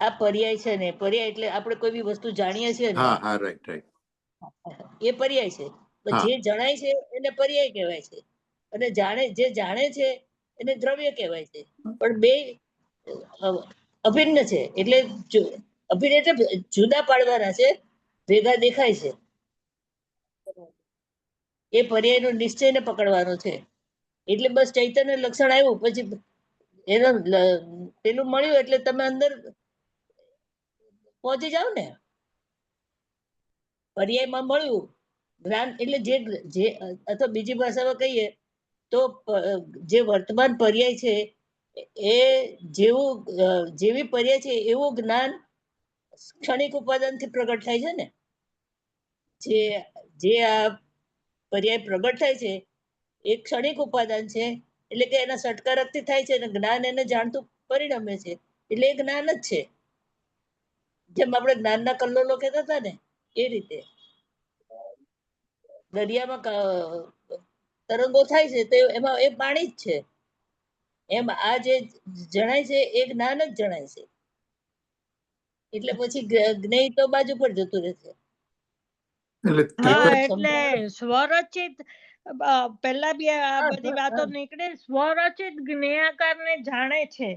C: આ પર્યાય છે ને, પર્યાય એટલે આપણે કોઈ બી વસ્તુ જાણીએ છીએ ને
B: હા હા, રાઈટ રાઈટ.
C: એ પર્યાય છે. પણ
B: હા.
C: જે જણાય છે એને પર્યાય કહેવાય છે, અને જે જાણે છે એને દ્રવ્ય કહેવાય છે. પણ બે અભિન્ન છે. એટલે અભિન્ન એટલે જુદા પાડવાના છે, ભેગા દેખાય છે. એ પર્યાયનો નિશ્ચયને પકડવાનો છે. એટલે બસ ચૈતન્ય લક્ષણ આવ્યું પછી એનો પેલું મળ્યું એટલે તમે અંદર પહોંચી જાઓ ને. પર્યાયમાં મળ્યું જ્ઞાન એટલે જે અથવા બીજી ભાષામાં કહીએ તો જે વર્તમાન પર્યાય છે એ જેવી પર્યાય છે એવું જ્ઞાન ક્ષણિક ઉપાદાનથી પ્રગટ થાય છે ને. જે આ પર્યાય પ્રગટ થાય છે એ ક્ષણિક ઉપાદાન છે, એટલે કે એના સટકારકથી થાય છે અને જ્ઞાન એને જાણતું પરિણમે છે, એટલે એ જ્ઞાન જ છે. જેમ આપણે જ્ઞાનના કલ્લોલો કહેતા હતા ને એ રીતે દરિયામાં તરંગો થાય છે તો એમાં એ પાણી જ છે. એમ આ જે જણાય છે એ જ્ઞાન જ જણાય છે. એટલે પછી જ્ઞેય તો બાજુ પર જતું રહેશે.
B: એટલે
G: હા,
B: ત્રિપદ
G: એટલે સ્વરચિત પેલા બી આ બધી વાતો નીકળે. સ્વરચિત જ્ઞેયાકાર ને જાણે છે.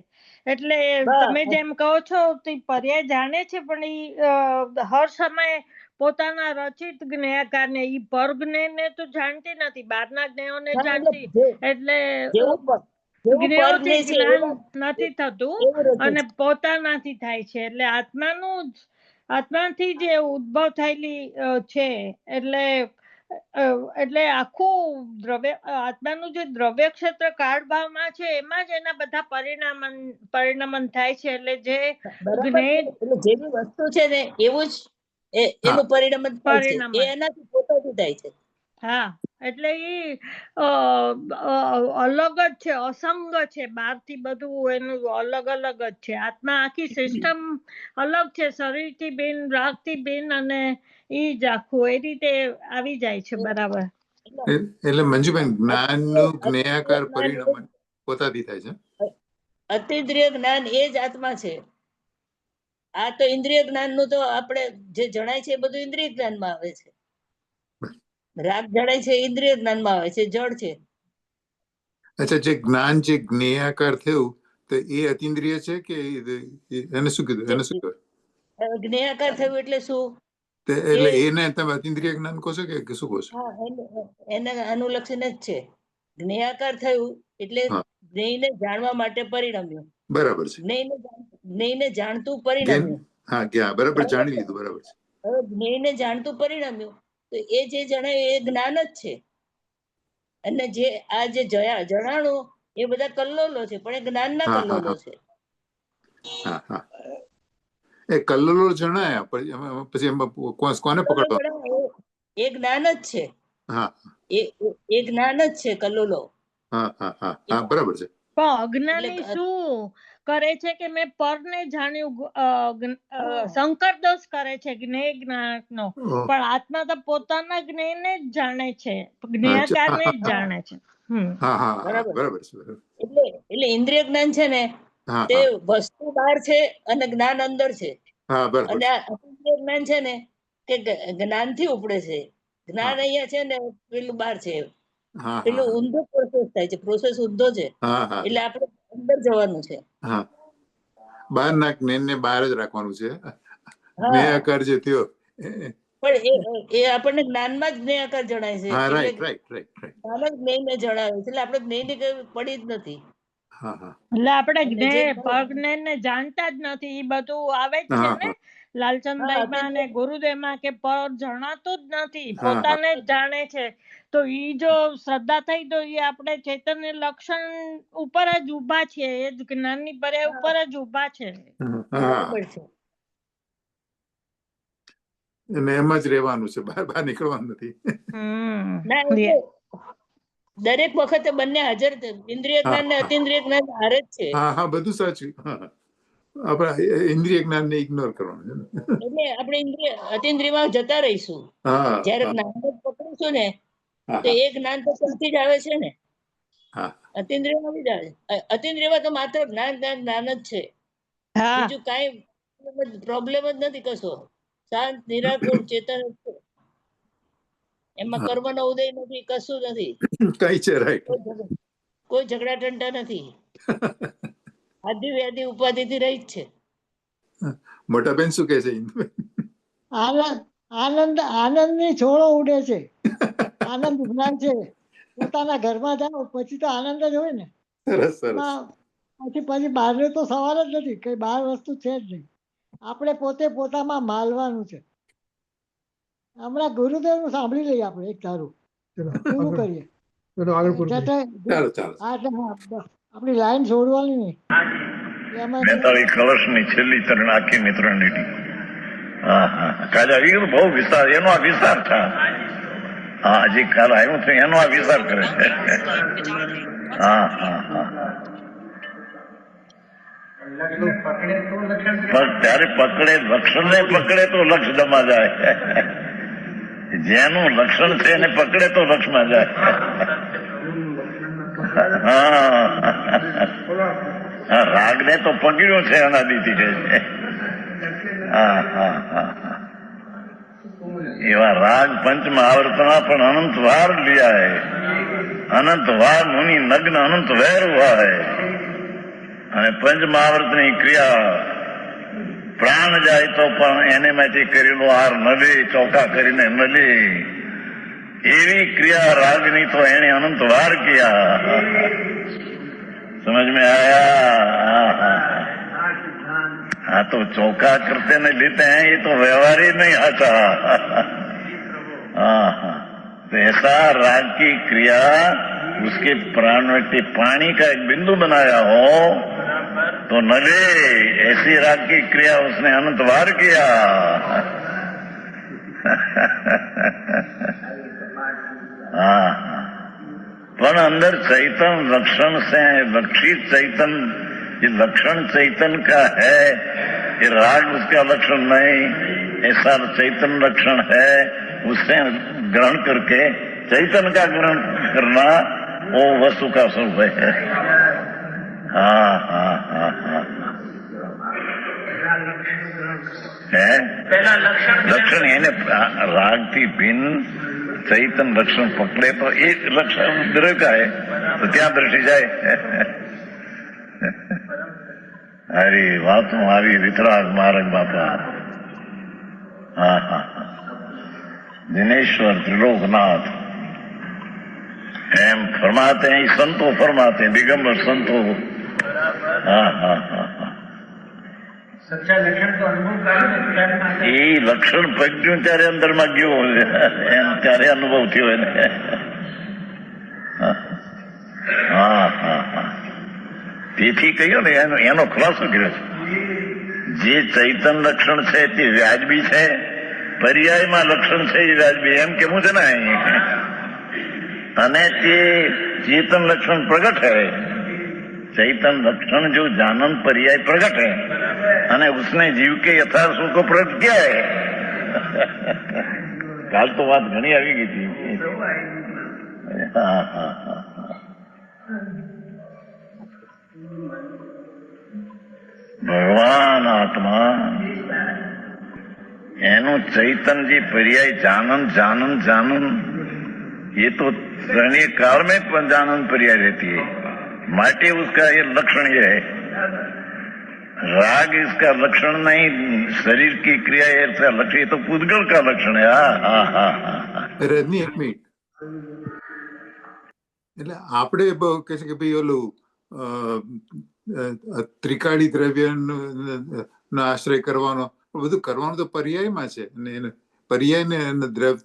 G: એટલે તમે જેમ કહો છો તે પર્યાય જાણે છે, પણ ઈ હર સમયે પોતાના રચિત જ્ઞેયાકાર ને ઈ પરજ્ઞેયને તો જાણતી નથી, બહારના જ્ઞેયોને જાણતી. એટલે જ્ઞેયોથી જ્ઞાન નથી થતું અને પોતાનાથી થાય છે. એટલે આત્માથી જે ઉદ્ભવ થયેલી છે. એટલે આખું આત્માનું જે દ્રવ્ય ક્ષેત્ર કાળભાવમાં છે એમાં જ એના બધા પરિણમન થાય છે. એટલે જે
C: જેવી વસ્તુ છે ને એવું જ એનું પરિણમન થાય છે. એ એનાથી પોતાથી થાય છે.
G: હા, એટલે ઈ અલગ જ છે, અસંગ છે. બહારથી બધું એનું અલગ અલગ જ છે. આત્મા આખી સિસ્ટમ અલગ છે, શરીરથી બિન, રાગથી બિન, અને ઈ જ આખું એ રીતે આવી જાય છે. બરાબર.
B: એટલે મંજુબેન, જ્ઞાનનું જ્ઞેયાકાર પરિણમન પોતાથી થાય છે.
C: અતિન્દ્રિય જ્ઞાન એ જ આત્મા છે. આ તો ઇન્દ્રિય જ્ઞાનનું તો આપણે જે જણાય છે એ બધું ઇન્દ્રિય જ્ઞાનમાં આવે છે. રાગ જણાય છે ઇન્દ્રિય જ્ઞાનમાં આવે છે, જળ છે.
B: અચ્છા, જે જ્ઞાન જે જ્ઞેયાકાર થયું તો એ અતિન્દ્રિય છે કે એને શું કીધું? એને શું કહેવાય?
C: જ્ઞેયાકાર થયું એટલે શું?
B: એટલે એને તમે અતિન્દ્રિય જ્ઞાન કહો છો કે શું કહો છો?
C: એને અનુલક્ષીને જ છે. જ્ઞેયાકાર થયું એટલે જ્ઞેયને જાણવા માટે પરિણમ્યું.
B: બરાબર છે.
C: જ્ઞેયને જાણતું પરિણમ્યું.
B: હા, બરાબર, જાણી લીધું. બરાબર છે.
C: હવે જ્ઞેયને જાણતું પરિણમ્યું તો એ જે જણાય એ જ્ઞાન જ છે. અને જે આ જે જણાણું એ બધા કલ્લોલો છે, પણ એ જ્ઞાનના કલ્લોલો છે.
B: હા હા, એ કલ્લોલો જણાયા પછી એમાં કોને પકડવા?
C: એ જ્ઞાન જ છે.
B: હા,
C: એ જ્ઞાન જ છે કલ્લોલો.
B: હા હા હા, બરાબર છે.
G: પણ અજ્ઞાની શું કરે છે કે મેં પરને જાણ્યું, સંકર દોષ કરે છે જ્ઞેય જ્ઞાનનો, પણ આત્મા તો પોતાના જ્ઞેયને જ જાણે છે, જ્ઞેયાકારને જ જાણે છે.
B: હા હા, બરાબર છે.
C: એટલે ઇન્દ્રિય જ્ઞાન છે ને તે વસ્તુ બહાર છે અને જ્ઞાન અંદર છે.
B: હા, બરાબર.
C: અને અતિન્દ્રિય જ્ઞાન છે ને કે જ્ઞાનથી ઉપડે છે. જ્ઞાન અહીંયા છે ને પેલું બહાર છે. પેલું ઊંધો પ્રોસેસ થાય છે, પ્રોસેસ ઊંધો છે. એટલે આપણે અંદર જવાનું છે.
B: હા, બહારના જ્ઞાનને બહાર જ રાખવાનું છે. જ્ઞેયાકાર જે થયો
C: પણ એ આપણને જ્ઞાનમાં જ જ્ઞેયાકાર જણાય છે.
B: હા, રાઈટ.
C: જ્ઞાન જ જ્ઞેયને જણાવે છે. એટલે આપણે જ્ઞેયની કઈ પડી જ નથી.
G: એટલે આપણે પરજ્ઞેયને જાણતા જ નથી. એ બધું આવે જ છે ને લાલચંદાઈમાં અને ગુરુદેવમાં કે પર જણાતું જ નથી, પોતાને જ જાણે છે. તો ઈ જો શ્રદ્ધા થઈ તો એ આપણે ચૈતન્ય લક્ષણ ઉપર જ ઉભા છીએ, એ જ જ્ઞાનની પર્યાય ઉપર જ ઉભા છે.
B: અને એમ જ રહેવાનું છે, બહાર નીકળવાનું નથી.
C: દરેક વખતે બંને હાજર, ઇન્દ્રિય જ્ઞાન ને અતિન્દ્રિય જ્ઞાન હારે જ છે.
B: હા, બધું સાચું. આપણે ઇન્દ્રિય જ્ઞાન ને ઇગ્નોર કરવાનું છે.
C: એટલે આપણે અતિન્દ્રિયમાં જતા રહીશું. જયારે જ્ઞાન પકડીશું ને તો એ જ્ઞાન તો ત્યાંથી જ આવે છે ને.
B: હા
C: અતિન્દ્રિયમાં બી જાણે. અતિન્દ્રિયમાં તો માત્ર જ્ઞાન જ્ઞાન જ્ઞાન જ છે,
G: હા
C: બીજું કાંઈ પ્રોબ્લેમ જ નથી કશો. શાંત નિરાકુળ ચેતન જ છે. એમાં
B: હા.
C: કર્મનો ઉદય નથી, કશું નથી.
B: કઈ છે રાઈટ.
C: કોઈ ઝઘડા ટંટા નથી. આદિ વ્યાધિ ઉપાધિથી રહી જ છે.
B: મોટા બેન શું કે છે?
D: આનંદ આનંદ આનંદની છોડો ઉડે છે. આનંદ જ્ઞાન છે. પોતાના ઘરમાં જાઓ પછી તો આનંદ જ હોય ને.
B: સરસ સરસ.
D: એમાં પછી બહારનો તો સવાલ જ નથી, કઈ બહાર વસ્તુ છે જ નહીં. આપણે પોતે પોતામાં માલવાનું છે. હમણાં ગુરુદેવનું સાંભળી લઈએ આપણે એક ધારું
A: ચલો
D: પૂરું
A: આગળ
D: કરીએ.
A: ચલો આગળ પૂરું કરીએ.
B: ચાલો ચાલો.
D: હા, એટલે હા, બસ આપણી લાઈન છોડવાની નહીં. એમાં
F: 42 કલશની છેલ્લી ત્રણ આખીની 3 લીટી. હા હા કાલે આવ્યું બહુ વિસ્તાર, એનો આ વિસ્તાર થા. હા હજી કાલ આવ્યું છે એનો આ વિસ્તાર કરે છે. હા હા હા પણ ત્યારે પકડે લક્ષણ ને પકડે તો લક્ષ દમા જાય. જેનું લક્ષણ છે એને પકડે તો લક્ષમાં જાય. હા રાગ ને તો પકડ્યો છે અનાદિથી કે છે. હા હા હા એવા રાગ પંચમ આવર્તના પણ અનંત વાર લિયા હૈ. અનંત વાર મુનિ નગ્ન અનંત વૈર હુઆ હૈ. અને પંચમહાવર્તની ક્રિયા પ્રાણ જાય તો પણ એને માંથી કરેલો હાર ન લે, ચોકા કરીને ન લે. એવી ક્રિયા રાગની તો એને અનંત વાર કિયા. સમજ में आया? हाँ तो चौका करते नहीं लेते हैं, ये तो व्यवहार ही नहीं आता. हाँ हाँ तो ऐसा राग की क्रिया उसके प्राण में पानी का एक बिंदु बनाया हो तो न ले. ऐसी राग की क्रिया उसने अनंत बार किया. हाँ पर अंदर चैतन लक्षण से लक्षित चैतन, ये लक्षण चैतन का है, ये राग उसका लक्षण नहीं. ऐसा चैतन लक्षण है, उससे ग्रहण करके चैतन का ग्रहण करना वो वस्तु का स्वरूप है. हाँ हाँ हाँ हाँ है लक्षण એને રાગથી ભિન્ન ચૈતન લક્ષણ પકડે તો એ લક્ષણ દ્રવ્ય તો ત્યાં દ્રષ્ટિ જાય. અરે વાતો આવી વિતરાગ માર્ગ બાપા. હા હા દિનેશ્वर त्रिलोकनाथ એમ ફરમાતે हैं, संतो फरमाते हैं, दिगंबर संतो. हाँ हाँ हाँ हाँ એ લક્ષણ પગ્યું ત્યારે અંદરમાં ગયો એમ ત્યારે અનુભવ થયો એને. હા હા હા તેથી કહ્યું ને એનો ખુલાસો કર્યો છે. જે ચૈતન લક્ષણ છે તે વ્યાજબી છે, પર્યાયમાં લક્ષણ છે એ વ્યાજબી, એમ કેવું છે ને. અને તે ચેતન લક્ષણ પ્રગટ है, चैतन लक्षण जो जानन पर्याय प्रकट है અને उसने जीव के यथार्थ सुख को प्रकट किया है. काल तो बात घनी આવી ગઈ थी. हाँ हाँ हाँ ભગવાન આત્મા એનું ચૈતન જે પર્યાય जानन जानन जानन, ये तो त्रणीय काल में पण जानन पर्याय रहती है. माटे उसका ये लक्षण ये है. राग इसका लक्षण नहीं, शरीर की क्रिया ऐसा लक्षण, ये तो पुद्गल का लक्षण है. हाँ हाँ हाँ
B: રજની એક મિનિટ. એટલે આપણે કે છે કે ભાઈ ઓલું ત્રિકાળી દ્રવ્ય નો આશ્રય કરવાનો, બધું કરવાનું તો પર્યાયમાં છે. અને એને પર્યાય ને દ્રવ્ય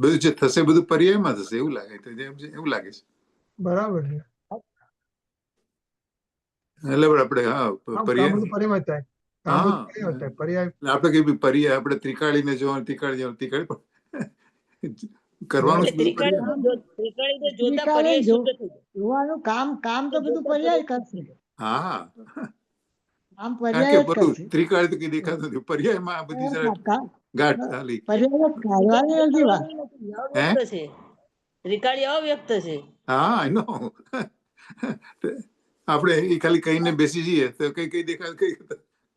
B: બધું જે થશે બધું પર્યાયમાં થશે એવું લાગે છે.
A: બરાબર છે.
B: એટલે આપણે હા
A: પર્યાય થાય.
B: હા
A: પર્યાય
B: આપણે કઈ પર્યાય આપણે ત્રિકાળી ને જોવાનું, ત્રિકાળી કરવાનું
D: જોવાનું કામ તો બધું પર્યાય કરશે.
B: હા
D: કામ
B: કારણ
D: પર્યાય
B: કે બધું ત્રિકાળી તો કઈ દેખાતું નથી, પર્યાયમાં આ બધી ગાંઠ ચાલી.
D: પર્યાય કાઢવાની નથી વાત.
C: છે. ત્રિકાળી અવ્યક્ત છે.
B: હા આઈ નો આપણે એ ખાલી કહીને બેસી જઈએ તો કઈ દેખાય કઈ.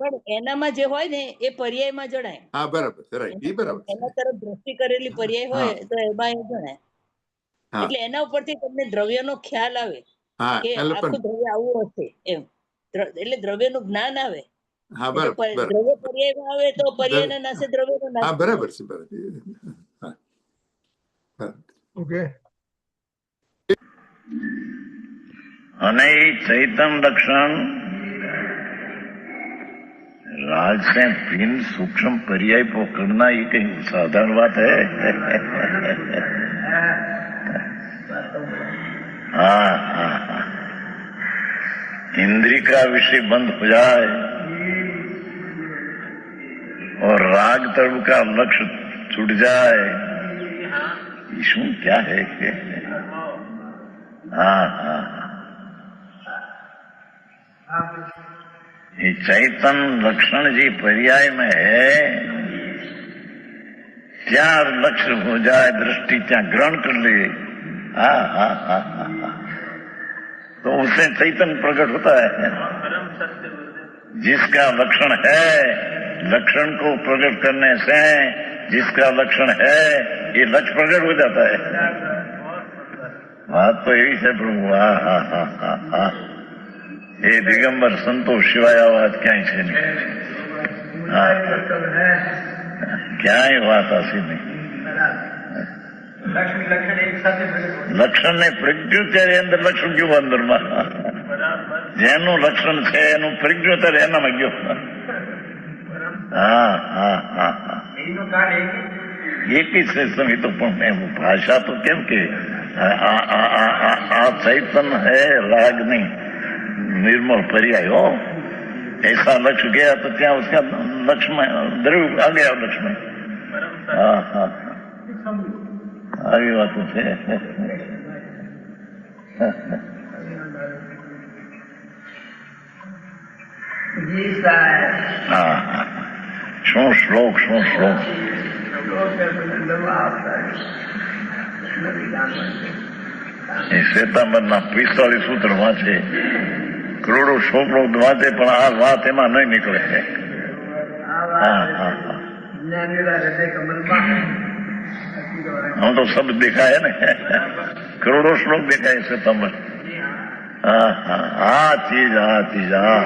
C: પણ એનામાં જે હોય ને એ પર્યાયમાં જણાય.
B: હા બરાબર રાઈટ, એ બરાબર છે.
C: એના તરફ દ્રષ્ટિ કરેલી પર્યાય હોય તો એમાં એ જણાય.
B: હા.
C: એટલે એના ઉપરથી તમને દ્રવ્યનો ખ્યાલ આવે
B: હા
C: કે
B: એટલે
C: આખું
B: પણ
C: દ્રવ્ય આવું હશે એમ. એટલે દ્રવ્યનું જ્ઞાન આવે.
B: હા
C: એટલે
B: બરાબર બરાબર.
C: દ્રવ્ય પર્યાયમાં આવે તો પર્યાયના નાશે દ્રવ્યનો નાશ
B: હા
C: થાય.
B: બરાબર છે બરાબર. હા હા.
A: ઓકે.
F: અને એ चैतन लक्षण राग से भिन्न सूक्ष्म पर्याय पकड़ना ये कहीं साधारण बात है? हाँ हाँ हाँ। इंद्री का विषय बंद हो जाए और राग तर्व का लक्ष्य छूट जाए, इसमें क्या है? हाँ हाँ। ये चैतन लक्षण जी पर्याय में है, क्या लक्ष्य हो जाए, दृष्टि क्या ग्रहण कर ले, हाँ हाँ हाँ हाँ, तो उससे चैतन प्रकट होता है। जिसका लक्षण है, लक्षण को प्रकट करने से जिसका लक्षण है ये लक्ष्य प्रकट हो जाता है। बात तो यही है प्रभु। हाँ हाँ हाँ हाँ हाँ। એ દિગંબર સંતોષ સિવાય આ વાત ક્યાંય છે નહીં. ક્યાંય વાત હશે નહીં. લક્ષણ ને પ્રજ્ઞ ત્યારે અંદર લક્ષણ ગયું અંદરમાં. જેનું લક્ષણ છે એનું પ્રજ્ઞ ત્યારે એનામાં ગયો. હા હા હા હા. એક જ છે સમી તો પણ ભાષા તો કેમ કે આ ચૈતન હે રાગ નહીં, निर्मल पर्याय हो, ऐसा लक्ष्य गया तो क्या उसका लक्ष्य में द्रव्य आ गया लक्ष्य में। हाँ हाँ આવી વાતો છે. હા હા. શું શ્લોક શું શ્લોક. એ શ્વેતાંબરના 45 સૂત્ર વાંચે, કરોડો શ્લોક વાંચે પણ આ વાત એમાં નહીં નીકળે. હા હા હા. हम तो सब देखा है ना, करोड़ों श्लोक देखा है श्वेतांबर. हाँ हाँ आ चीज हाँ.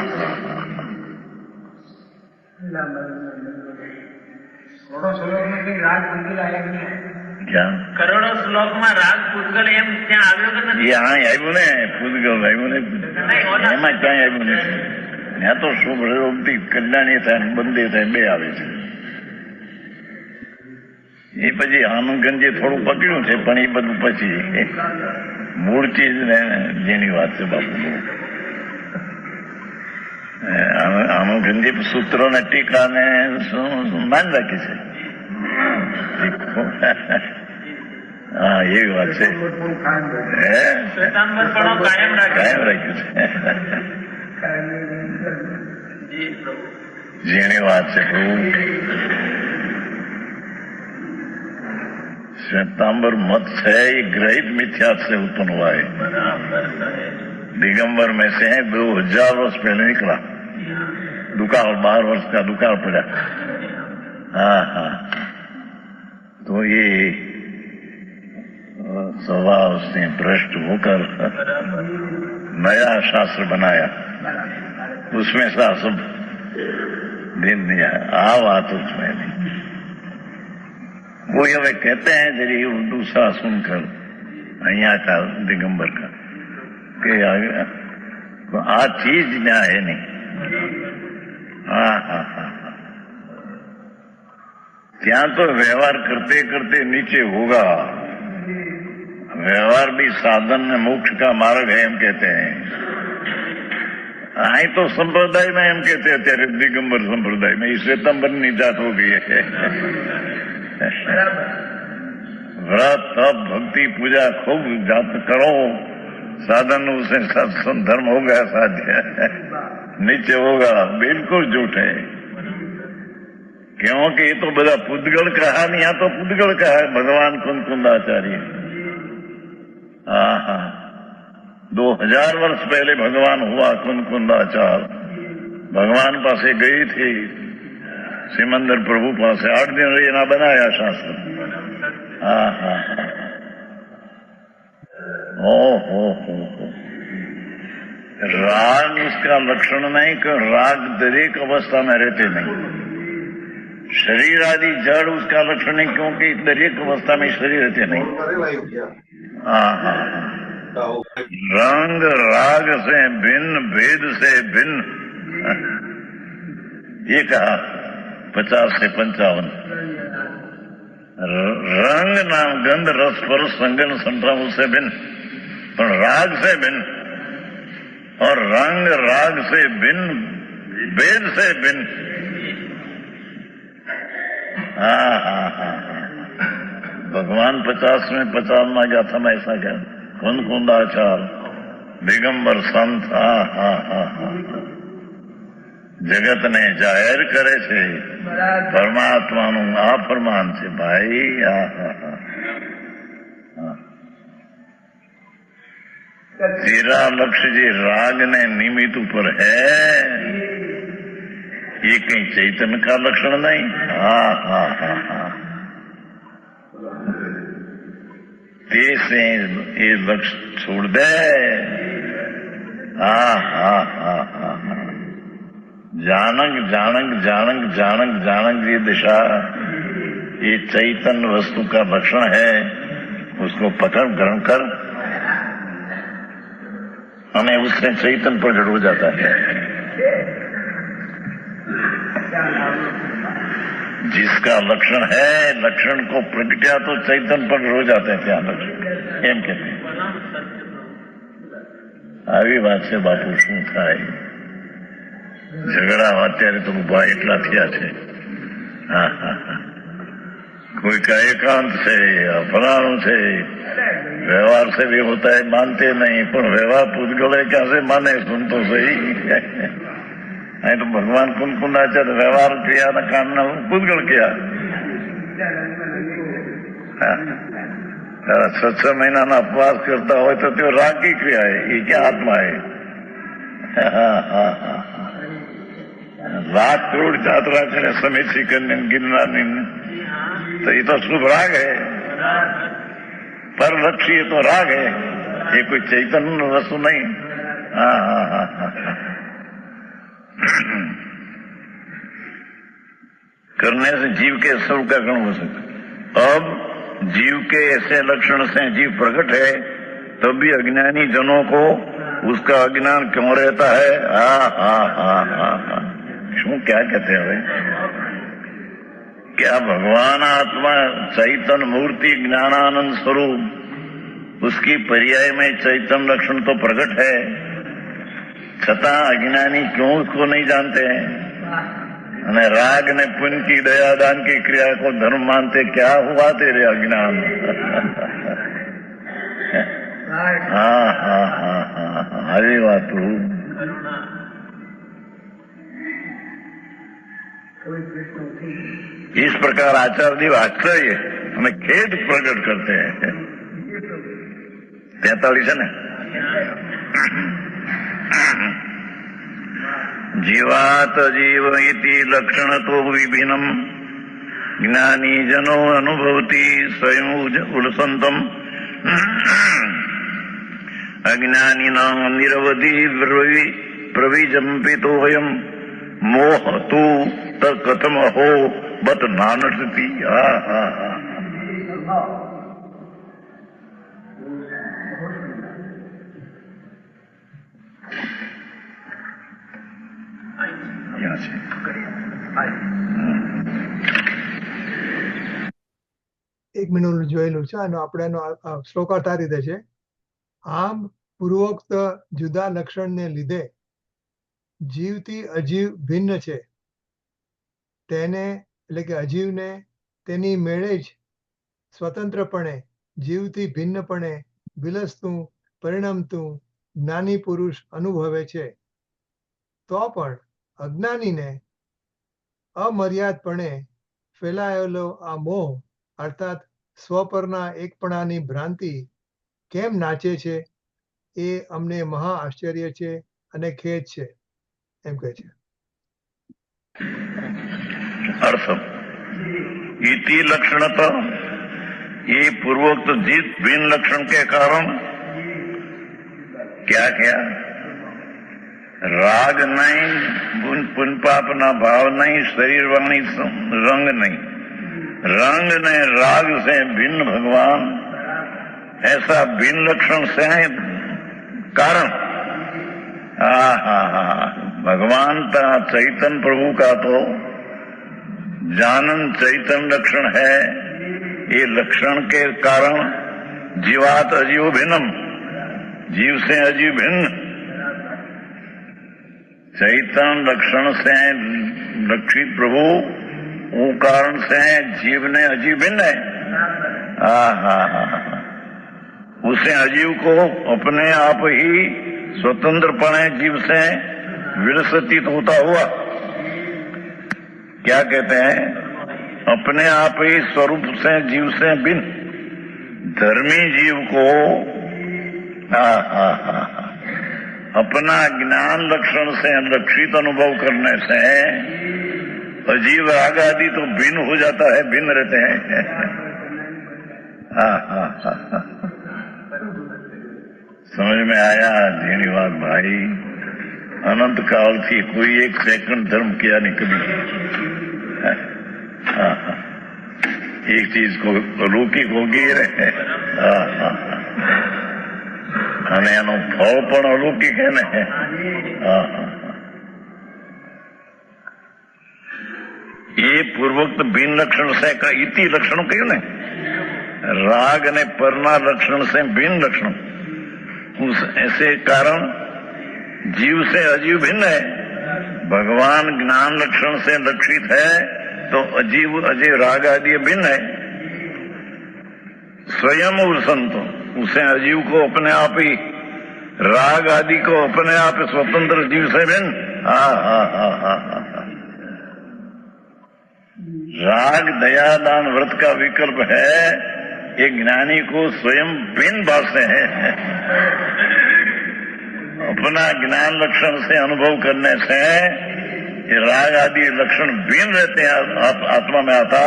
F: क्या
H: કરોડો શ્લોકમાં રાગ પૂતગલ એમ ત્યાં આવ્યો કે નથી?
F: એ હા આવ્યું ને, પૂતગલ આવ્યું ને, એમાં ક્યાંય આવ્યું નથી. ત્યાં તો શુભ રોગથી કલ્યાણી થાય બંદી થાય બે આવે છે. એ પછી આનંદગંજે થોડું પકડ્યું છે પણ એ બધું પછી મૂળ ચીજ ને જેની વાત છે બાપુ. આનંદગંજી સૂત્રો ને ટીકા ને માન રાખી છે. હા એવી વાત છે.
H: શ્વેતાંબર પણ કાયમ
F: કાયમ
H: રાખ્યું.
F: રાખ્યું છે. જેની વાત છે પ્રભુ. श्वेतांबर मत है ये ग्रहित मिथ्या से उत्पन्न हुआ है. दिगंबर में से 2000 वर्ष पहले निकला. दुकाल 12 वर्ष का दुकाल पड़ा. हाँ हाँ. तो ये स्वभाव से भ्रष्ट होकर नया शास्त्र बनाया, उसमें सा सब दिन दिया. आ बात उसमें नहीं. वो ये कहते हैं जरी दूसरा सुनकर અહીંયા का दिगंबर का कि आ चीज क्या है नहीं. हाँ हाँ हाँ. ત્યાં તો વ્યવહાર करते करते नीचे होगा. व्यवहार भी साधन मोक्ष का मार्ग है एम कहते हैं. અહીં તો संप्रदाय में एम कहते हैं અત્યારે दिगंबर संप्रदाय में. ये श्वेतांबर ની जात हो गई है. व्रत तप भक्ति पूजा खूब जाप करो, साधन से सत्संग धर्म होगा साध्य, नीचे होगा. बिल्कुल झूठ है. क्योंकि ये तो बड़ा पुद्गल कहा नहीं, यहाँ तो पुद्गल कहा है भगवान कुंदाचार्य. हाँ 2000 વર્ષ પહેલે ભગવાન હુआ કુનકુંદાચાર ભગવાન પાસે ગઈ थी સિમંદર પ્રભુ પાસે 8 दिन रही ना बनाया शास्त्र हाँ हो राग उसका लक्षण नहीं कि राग दरेक अवस्था में रहते नहीं शरीर आदि जड़ उसका लक्षण नहीं क्योंकि दरेक अवस्था में शरीर रहते नहीं हाँ रंग राग से भिन्न भेद से भिन्न ये कहा 50 से 55 रंग नाम गंध रस स्पर्श संगन संभ्रम से भिन्न पर राग से भिन्न और रंग राग से भिन्न भेद से भिन्न हाँ भगवान 50 में 50 में गाथा में ऐसा क्या कुंदाचार दिगंबर संत हाँ जगत ने जाहिर करे छे परमात्माનું આ ફરમાન છે ભાઈ तेरा लक्ष्य जी राग ने निमित्त ऊपर है ये कहीं चैतन्य का लक्षण नहीं हाँ से ये लक्ष्य छोड़ दे हाँ जानक जानक जानक जानक जानक ये दिशा ये चैतन्य वस्तु का लक्षण है उसको पकड़ ग्रहण कर हमें उससे चैतन्य प्रकट हो जाता है जिसका लक्षण है लक्षण को प्रगट्या तो चैतन्य प्रकट हो जाते हैं क्या लक्षण एम कहते આવી વાત છે બાપુ શું થાય ઝઘડા અત્યારે તો ઉભા એટલા થયા છે कोई का एकांत से फलाणु से व्यवहार से भी होता है मानते नहीं पर व्यवहार पूतगले क्या से माने सुन तो सही नहीं तो भगवान कुंदाचार व्यवहार क्रिया ना काम ना पूतगल किया 6 महीना ना अपवास करता हो तो त्यो राग की क्रिया है ये क्या आत्मा है लाख करोड़ यात्रा करे समिति करने गिरनार तो ये तो शुभ राग है पर लक्ष्य ये तो राग है ये कोई चैतन्य वस्तु नहीं करने से जीव के स्वरूप का गुण हो सकता अब जीव के ऐसे लक्षण से जीव प्रकट है तब भी अज्ञानी जनों को उसका अज्ञान क्यों रहता है शू क्या कहते हैं भाई क्या भगवान आत्मा चैतन्य मूर्ति ज्ञानानंद स्वरूप उसकी पर्याय में चैतन्य लक्षण तो प्रकट है छता अज्ञानी क्यों उसको नहीं जानते हैं राग ने पुण्य की दयादान की क्रिया को धर्म मानते क्या हुआ तेरे अज्ञान हरी बात इस प्रकार आचार्य आश्चर्य हमें खेद प्रकट करते हैं 43 है ना जीवात जीव इति लक्षण तो विभिन्नम ज्ञानी जनो अनुभवति स्वयं उलसंतम अज्ञानी नाम निरवधि प्रविजंपितो वयम मोह तू कथम हो बत नानसति
A: એક મિનિટ જોયેલું છે અને આપણે શ્લોકાર્થ આ રીતે છે આમ પૂર્વોક્ત જુદા લક્ષણને લીધે જીવથી અજીવ ભિન્ન છે તેને એટલે કે અજીવને તેની મેળે જ સ્વતંત્રપણે જીવથી ભિન્નપણે વિલસતું પરિણમતું જ્ઞાની પુરુષ અનુભવે છે તો પણ અજ્ઞાનીને અમર્યાદપણે ફેલાયેલો આ મોહ અર્થાત સ્વ પરના એકપણાની ભ્રાંતિ કેમ નાચે છે એ અમને મહા આશ્ચર્ય છે અને ખેદ છે, એમ કહે છે.
F: अर्थ इति लक्षणतः ये पूर्वोक्त जित भिन्न लक्षण के कारण क्या क्या राग नहीं, पुण्य पाप ना भाव नहीं, शरीर वाणी रंग नहीं, रंग ने राग से भिन्न भगवान, ऐसा भिन्न लक्षण से कारण भगवान का चैतन्य प्रभु का तो जानन चैतन्य लक्षण है. ये लक्षण के कारण जीवात अजीव भिन्नम, जीव से अजीव भिन्न. चैतन्य लक्षण से लक्षित प्रभु वो कारण से जीव ने अजीव भिन्न है. उसे अजीव को अपने आप ही स्वतंत्रपणे जीव से विलसित होता हुआ, क्या कहते हैं, अपने आप ही स्वरूप से जीव से भिन्न धर्मी जीव को अपना ज्ञान लक्षण से लक्षित अनुभव करने से अजीव राग आदि तो भिन्न हो जाता है, भिन्न रहते हैं. समझ में आया जीनी बात भाई. अनंत काल थी कोई एक सेकंड धर्म किया नहीं कभी. एक चीज को अलौकिक होगी रहे અને એનો ફળ પણ અલૌકિક હે ને. એ પૂર્વોક્ત ભિન્ન લક્ષણ से इति लक्षण કહ્યું ને, राग ने पરના लक्षण से भिन्न लक्षण, उस ऐसे कारण जीव से अजीव भिन्न है. भगवान ज्ञान लक्षण से लक्षित है तो अजीव अजय राग आदि भिन्न है. स्वयं और संत उसे अजीव को अपने आप ही, राग आदि को अपने आप स्वतंत्र जीव से भिन्न. राग दया दान व्रत का विकल्प है. एक ज्ञानी को स्वयं भिन्न भाषे है. अपना ज्ञान लक्षण से अनुभव करने से ये राग आदि लक्षण भिन्न रहते हैं, आत्मा में आता.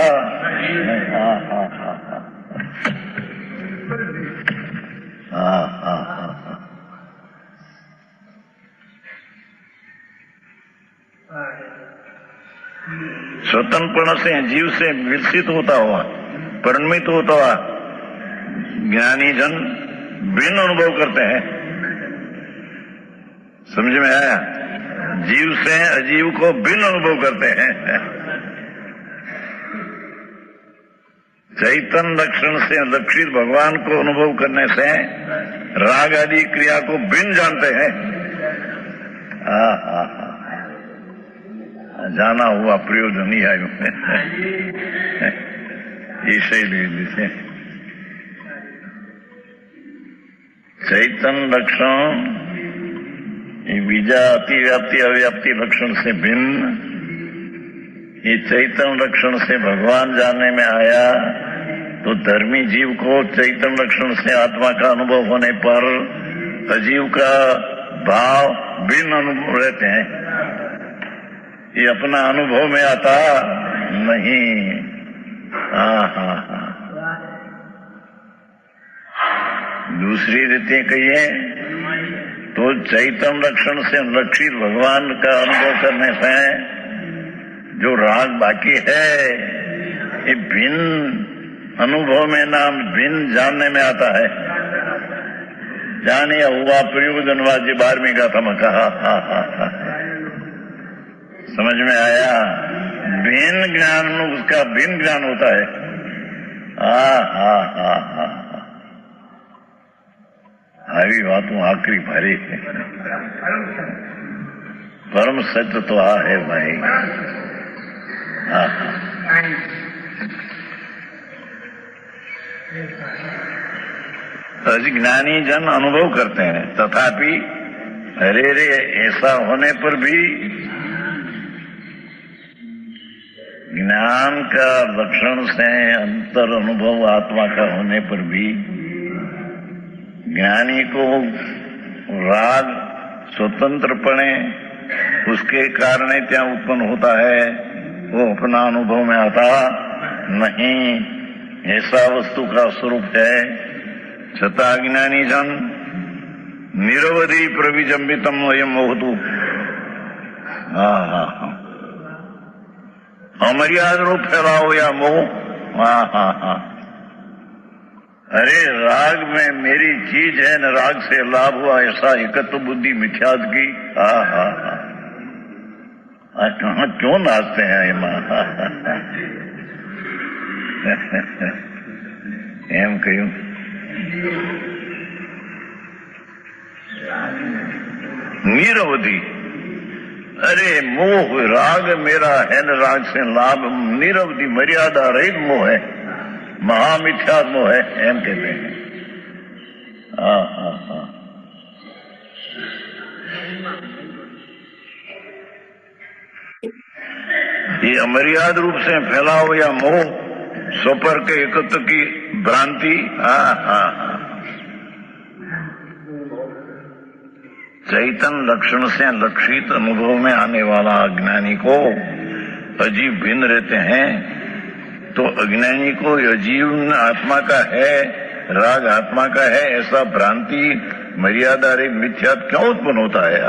F: स्वतंत्रपण से जीव से विकसित होता हुआ, परिणमित होता हुआ ज्ञानी जन भिन्न अनुभव करते हैं. समझ में आया? जीव से अजीव को भिन्न अनुभव करते हैं. चैतन्य लक्षण से लक्षित भगवान को अनुभव करने से राग आदि क्रिया को भिन्न जानते हैं. जाना हुआ प्रयोजन नहीं आयु शैली से चैतन्य लक्षण बीजा अतिव्याप्ति अव्याप्ति लक्षण से भिन्न. ये चैतन्य लक्षण से भगवान जानने में आया तो धर्मी जीव को चैतन्य लक्षण से आत्मा का अनुभव होने पर अजीव का भाव भिन्न अनुभव रहते हैं. ये अपना अनुभव में आता नहीं. दूसरी रीति कहिए तो चैतन्य लक्षण से लक्षित भगवान का अनुभव करने से जो राग बाकी है ये भिन्न अनुभव में नाम भिन्न जानने में आता है. जानिए हुआ प्रयोजनवादी 12वीं का था कहा. समझ में आया? भिन्न ज्ञान में उसका भिन्न ज्ञान होता है. આવી વાતો આકરી ભારી है. परम सत्य तो आ है भाई. अज्ञानी जन अनुभव करते हैं, तथापि अरे रे ऐसा होने पर भी ज्ञान का लक्षण से अंतर अनुभव आत्मा का होने पर भी ज्ञानी को राग स्वतंत्रपणे उसके कारण क्या उत्पन्न होता है वो अपना अनुभव में आता नहीं, ऐसा वस्तु का स्वरूप है। छता ज्ञानी जन निरवधि प्रविजंबितम वयम मोहतु। अमर्याद रूप फैलाओ या मोह। अरे राग में मेरी चीज है न, राग से लाभ हुआ ऐसा एकत्व बुद्धि मिथ्याद की। कहाँ क्यों नाचते हैं ये माँ? एम क्यों? निरवधि। अरे मोह राग मेरा है न, राग से लाभ निरवधि मर्यादा रहित मोह है, महामिथ्यात्म मोह है, एम कहते हैं। ये अमर्याद रूप से फैला हुआ मोह, स्वपर के एकत्व की भ्रांति। चैतन्य लक्षण से लक्षित अनुभव में आने वाला अज्ञानी को अजीब भिन्न रहते हैं, तो अज्ञानी को अजीव आत्मा का है, राग आत्मा का है, ऐसा भ्रांति मर्यादा रे मिथ्या क्यों उत्पन्न होता है?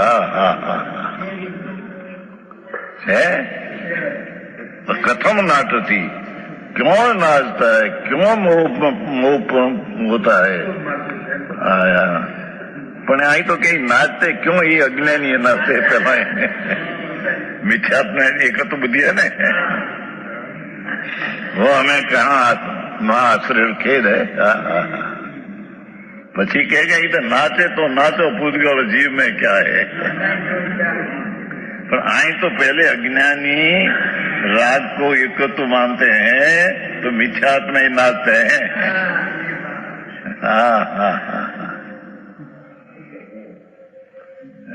F: कथम नाटती, क्यों नाचता है, क्यों मोह होता है? पण आई तो कहीं नाचते क्यों? ये अज्ञानी नाचते पहला मिथ्यात्म एक तो बुद्धि है ना, वो हमें कहा आश्रय खेद है। પછી कहेगा इधर नाचे तो नाचो, पूतगल जीव में क्या है? पर आई तो पहले अज्ञानी राग को एकत्व मानते हैं, तो मिथ्यात्म ही नाचते हैं।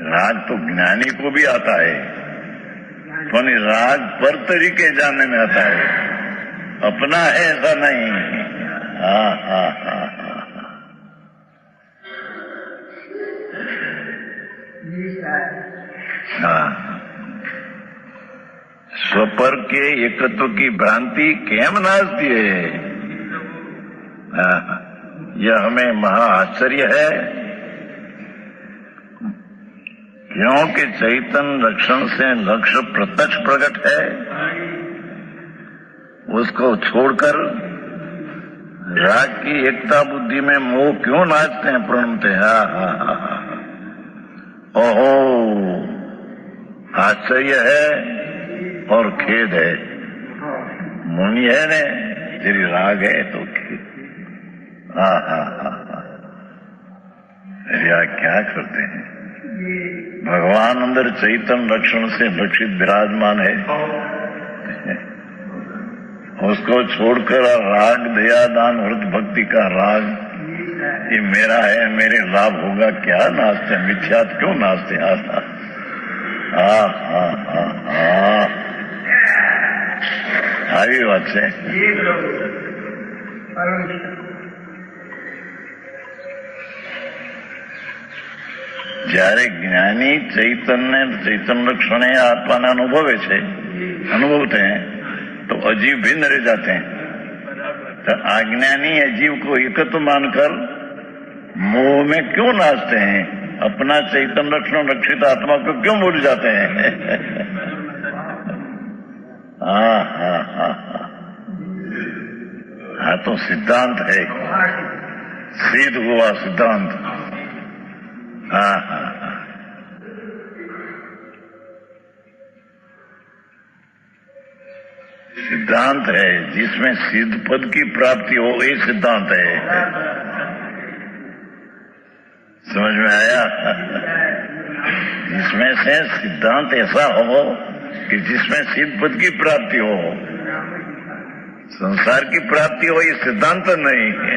F: राग तो ज्ञानी को भी आता है, पर राग पर तरीके जानने में आता है, अपना है ऐसा नहीं। स्वपर के एकत्व की भ्रांति केम नाचती है, यह हमें महा आश्चर्य है, क्योंकि चैतन्य लक्षण से लक्ष्य प्रत्यक्ष प्रकट है, उसको छोड़कर राग की एकता बुद्धि में मोह क्यों नाचते हैं, प्रणमते हैं? ओहो, आश्चर्य है और खेद है। मुनि है ने, तेरी राग है तो खेद। अरे क्या करते हैं? भगवान अंदर चैतन्य लक्षण से लक्षित विराजमान है, उसको छोड़कर राग दया दान व्रत भक्ति का राग ये मेरा है, मेरे लाभ होगा, क्या नाचते हैं? मिथ्यात क्यों नाचते हैं? આવી વાત છે। જ્યારે જ્ઞાની ચૈતન્ય લક્ષણે આત્માને अनुभवते हैं तो अजीव भिन्न रह जाते हैं। तो अज्ञानी अजीव को एकत्व मानकर मोह में क्यों नाचते हैं? अपना चैतन्य लक्षण लक्षित आत्मा को क्यों भूल जाते हैं? हाँ तो सिद्धांत है, सिद्ध हुआ सिद्धांत। सिद्धांत है जिसमें सिद्ध पद की प्राप्ति हो, ये सिद्धांत है। समझ में आया? जिसमें से सिद्धांत ऐसा हो कि जिसमें सिद्ध पद की प्राप्ति हो, संसार की प्राप्ति हो, ये सिद्धांत नहीं है।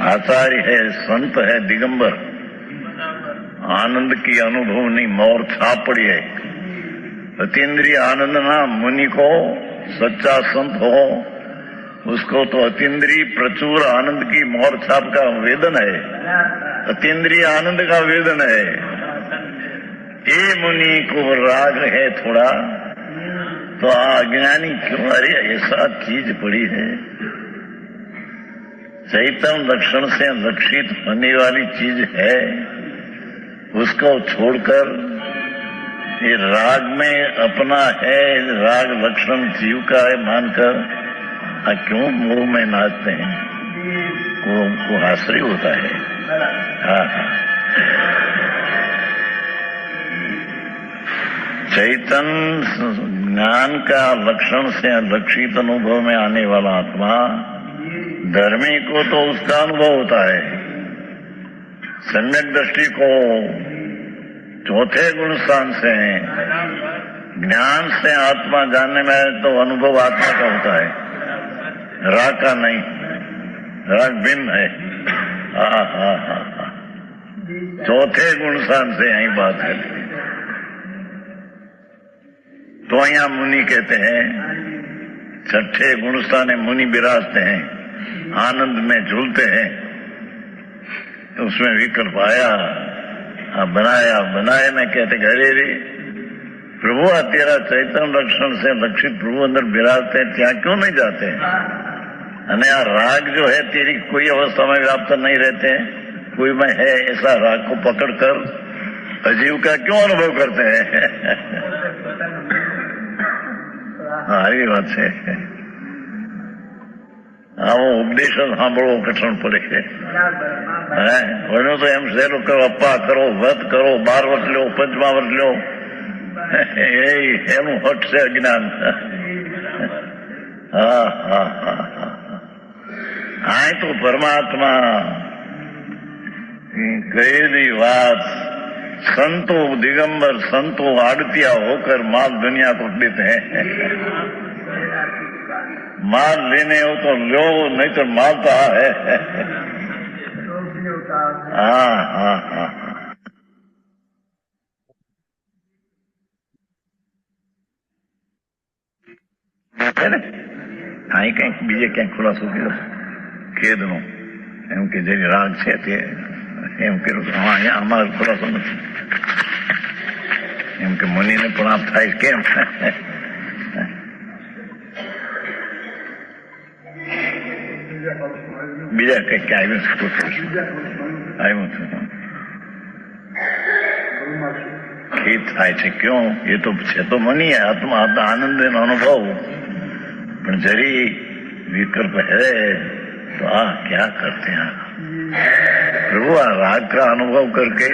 F: आचार्य है, संत है, दिगंबर, आनंद की अनुभव नहीं मोर छाप पड़ी है। अतीन्द्रिय आनंद ना मुनि को सच्चा संत हो उसको तो अतीन्द्रिय प्रचुर आनंद की मोर छाप का वेदन है, अतीन्द्रिय आनंद का वेदन है। ये मुनि को राग है थोड़ा तो अज्ञानी क्यों, अरे ऐसा चीज पड़ी है। चैतन्य लक्षण से लक्षित होने वाली चीज है, उसको छोड़कर ये राग में अपना है, राग लक्षण जीव का है मानकर क्यों मोह में नाचते हैं, को आश्रय होता है। चैतन्य ज्ञान का लक्षण से लक्षित अनुभव में आने वाला आत्मा धर्मी को तो उसका अनुभव होता है। सम्यक दृष्टि को चौथे गुण स्थान से ज्ञान से आत्मा जानने में तो अनुभव आत्मा का होता है, राग का नहीं, राग भिन्न है। चौथे गुण स्थान से यही बात है। तो यहाँ मुनि कहते हैं, छठे गुण स्थान मुनि विराजते हैं, आनंद में झूलते हैं। उसमें विकल्प आया, बनाया में कहते अरे रे प्रभु तेरा चैतन्य लक्षण से लक्षित प्रभु अंदर विराजते हैं, ત્યાં क्यों नहीं जाते? અને આ राग जो है तेरी कोई अवस्था में व्याप्त नहीं रहते, कोई में है ऐसा राग को पकड़कर अजीव का क्यों अनुभव करते हैं? આવી વાત છે। આવો ઉપદેશ સાંભળવો કઠણ પડે છે। એનું તો એમ સહેલું કરો, અપ્પા કરો, વ્રત કરો, 12 વર્ષ લ્યો, 5મા વર્ષ લ્યો, એનું હટ છે અજ્ઞાન। આ તો પરમાત્મા કહેલી વાત, संतो दिगंबर संतो आड़तिया होकर माल दुनिया को देते हैं। माल लेने हो तो लो, नहीं तो माल तो है। हाँ અહીં કંઈક બીજે ક્યાંક ખુલાસો કર્યો ખેદનો, એમ કે જે રાગ છે તે એમ કર્યું કે હા અહીંયા અમારો ખુલાસો નથી, એમ કે મુનિને પણ આપ થાય કેમ? બીજા કંઈક આવ્યું હતું ખેદ થાય છે ક્यों? એ તો છે તો मुनि है, आत्मा आनंद अनुभव, पर जरी विकल्प है तो क्या करते हैं प्रभु? राग का अनुभव करके,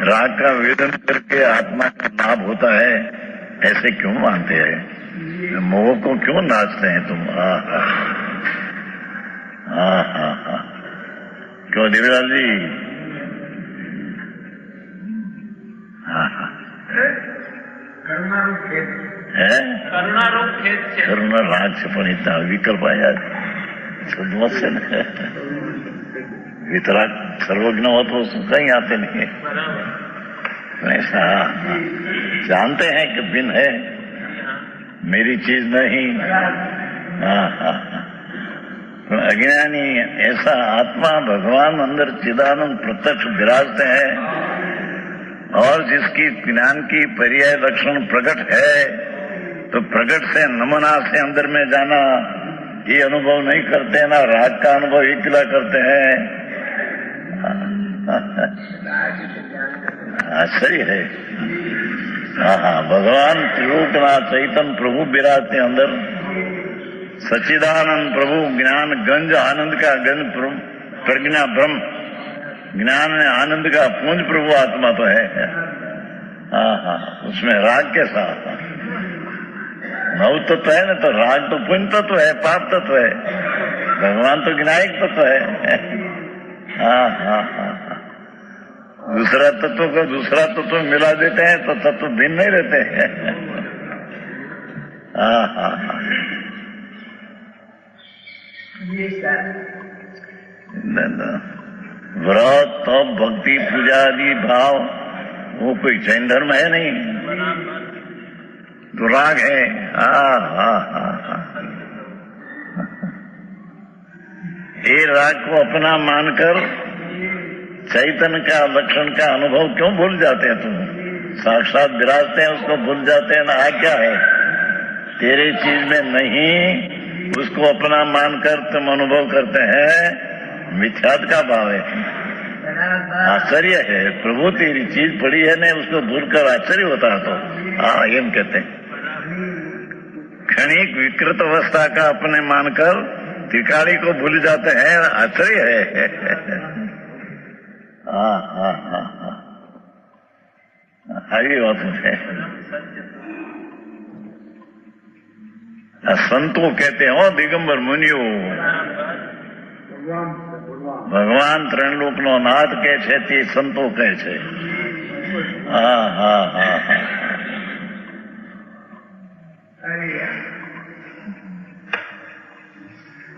F: राग का वेदन करके आत्मा का लाभ होता है, ऐसे क्यों मानते हैं? मोह को क्यों नाचते हैं तुम? क्यों देवीलाल जी? करुणा राग से पण इतना विकल्प आया सदमत से न, वितराग सर्वज्ञ हो तो कहीं आते नहीं। ऐसा जानते हैं कि भिन्न है, मेरी चीज नहीं। अज्ञानी ऐसा आत्मा भगवान अंदर चिदानंद प्रत्यक्ष विराजते हैं, और जिसकी ज्ञान की पर्याय लक्षण प्रकट है, तो प्रकट से नमना से अंदर में जाना ये अनुभव नहीं करते ना, राग का अनुभव इकला करते हैं। आश्चर्य है। भगवान त्रिलोकनाथ चैतन्य प्रभु विराजते अंदर, सच्चिदानंद प्रभु ज्ञान गंज आनंद का गंज प्रज्ञा ब्रह्म ज्ञान में आनंद का पुंज प्रभु आत्मा तो है। उसमें राग के साथ नव तत्व है ना, तो राग तो पुण्य तत्व है, पाप तत्व है, भगवान तो ज्ञायक तत्व है। दूसरा तत्व को दूसरा तत्व मिला देते हैं तो तत्व भिन्न नहीं रहते हैं। व्रत तप भक्ति पूजा आदि भाव वो कोई जैन धर्म है नहीं, तो राग है। ये राग को अपना मानकर चैतन्य का लक्षण का अनुभव क्यों भूल जाते हैं तुम? साक्षात विराजते हैं उसको भूल जाते हैं ना। क्या है तेरे चीज में नहीं, उसको अपना मानकर तुम अनुभव करते हैं, मिथ्यात्व का भाव है। आश्चर्य है, प्रभु तेरी चीज पड़ी है नहीं, उसको भूल कर आश्चर्य होता है। तो हाँ ये कहते हैं क्षणिक विकृत अवस्था का अपने मानकर त्रिकाली को भूल जाते हैं, आश्चर्य है। આવી વાત છે। संतो कहते हो दिगंबर मुनियो, भगवान त्रिलोक नो नाथ के छे ते संतो કહે છે।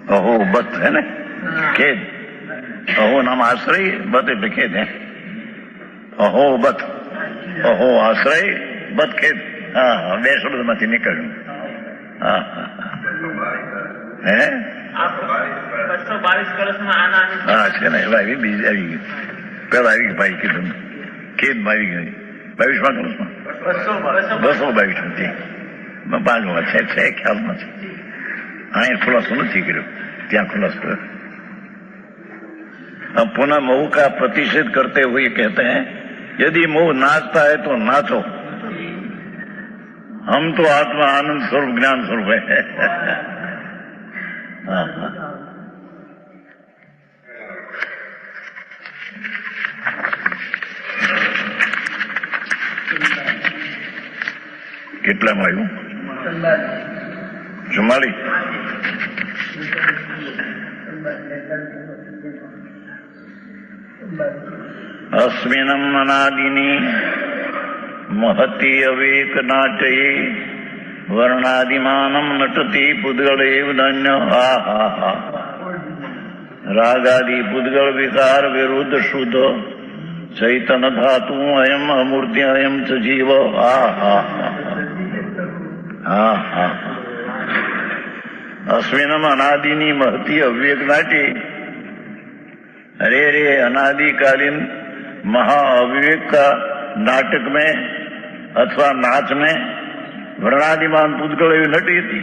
F: अहो बत है ना, खेद। अहो नाम आश्रय, बत એટલે ખેદ है। अहो बत, अहो आश्रय, बत खेद। हाँ, બે શબ્દમાંથી નીકળ્યું। હે
H: 222 કળશમાં આના
F: હા છે ને, એવા આવી બીજી આવી ગઈ, પેલા આવી ગઈ ભાઈ કીધું ખેદમાં આવી ગઈ 22માં કળશમાં 222 નથી, 5 છે ખ્યાલમાં છે। અહીં ખુલાસો નથી કર્યો, ત્યાં खुलासा करो। हम पुनः मोह का प्रतिषेध करते हुए कहते हैं यदि मोह नाचता है तो नाचो, हम तो आत्मा आनंद स्वरूप ज्ञान स्वरूप है। કેટલામાં આવ્યું? 44। अस्मिनम् अनादिनि महति अवेक नाटये वर्णादिमानं नटति पुद्गलेव धन्य। रागादि पुद्गल विकार विरुद्ध शुद्ध चैतन्य धातु अयम अमूर्ति अयम च जीव। अस्मिनम अनादिनी महती अव्यक नाटी। अरे रे अनादिकालीन महाअविवेक का नाटक में अथवा नाच में वर्णादिमान पुद्गल नटी थी।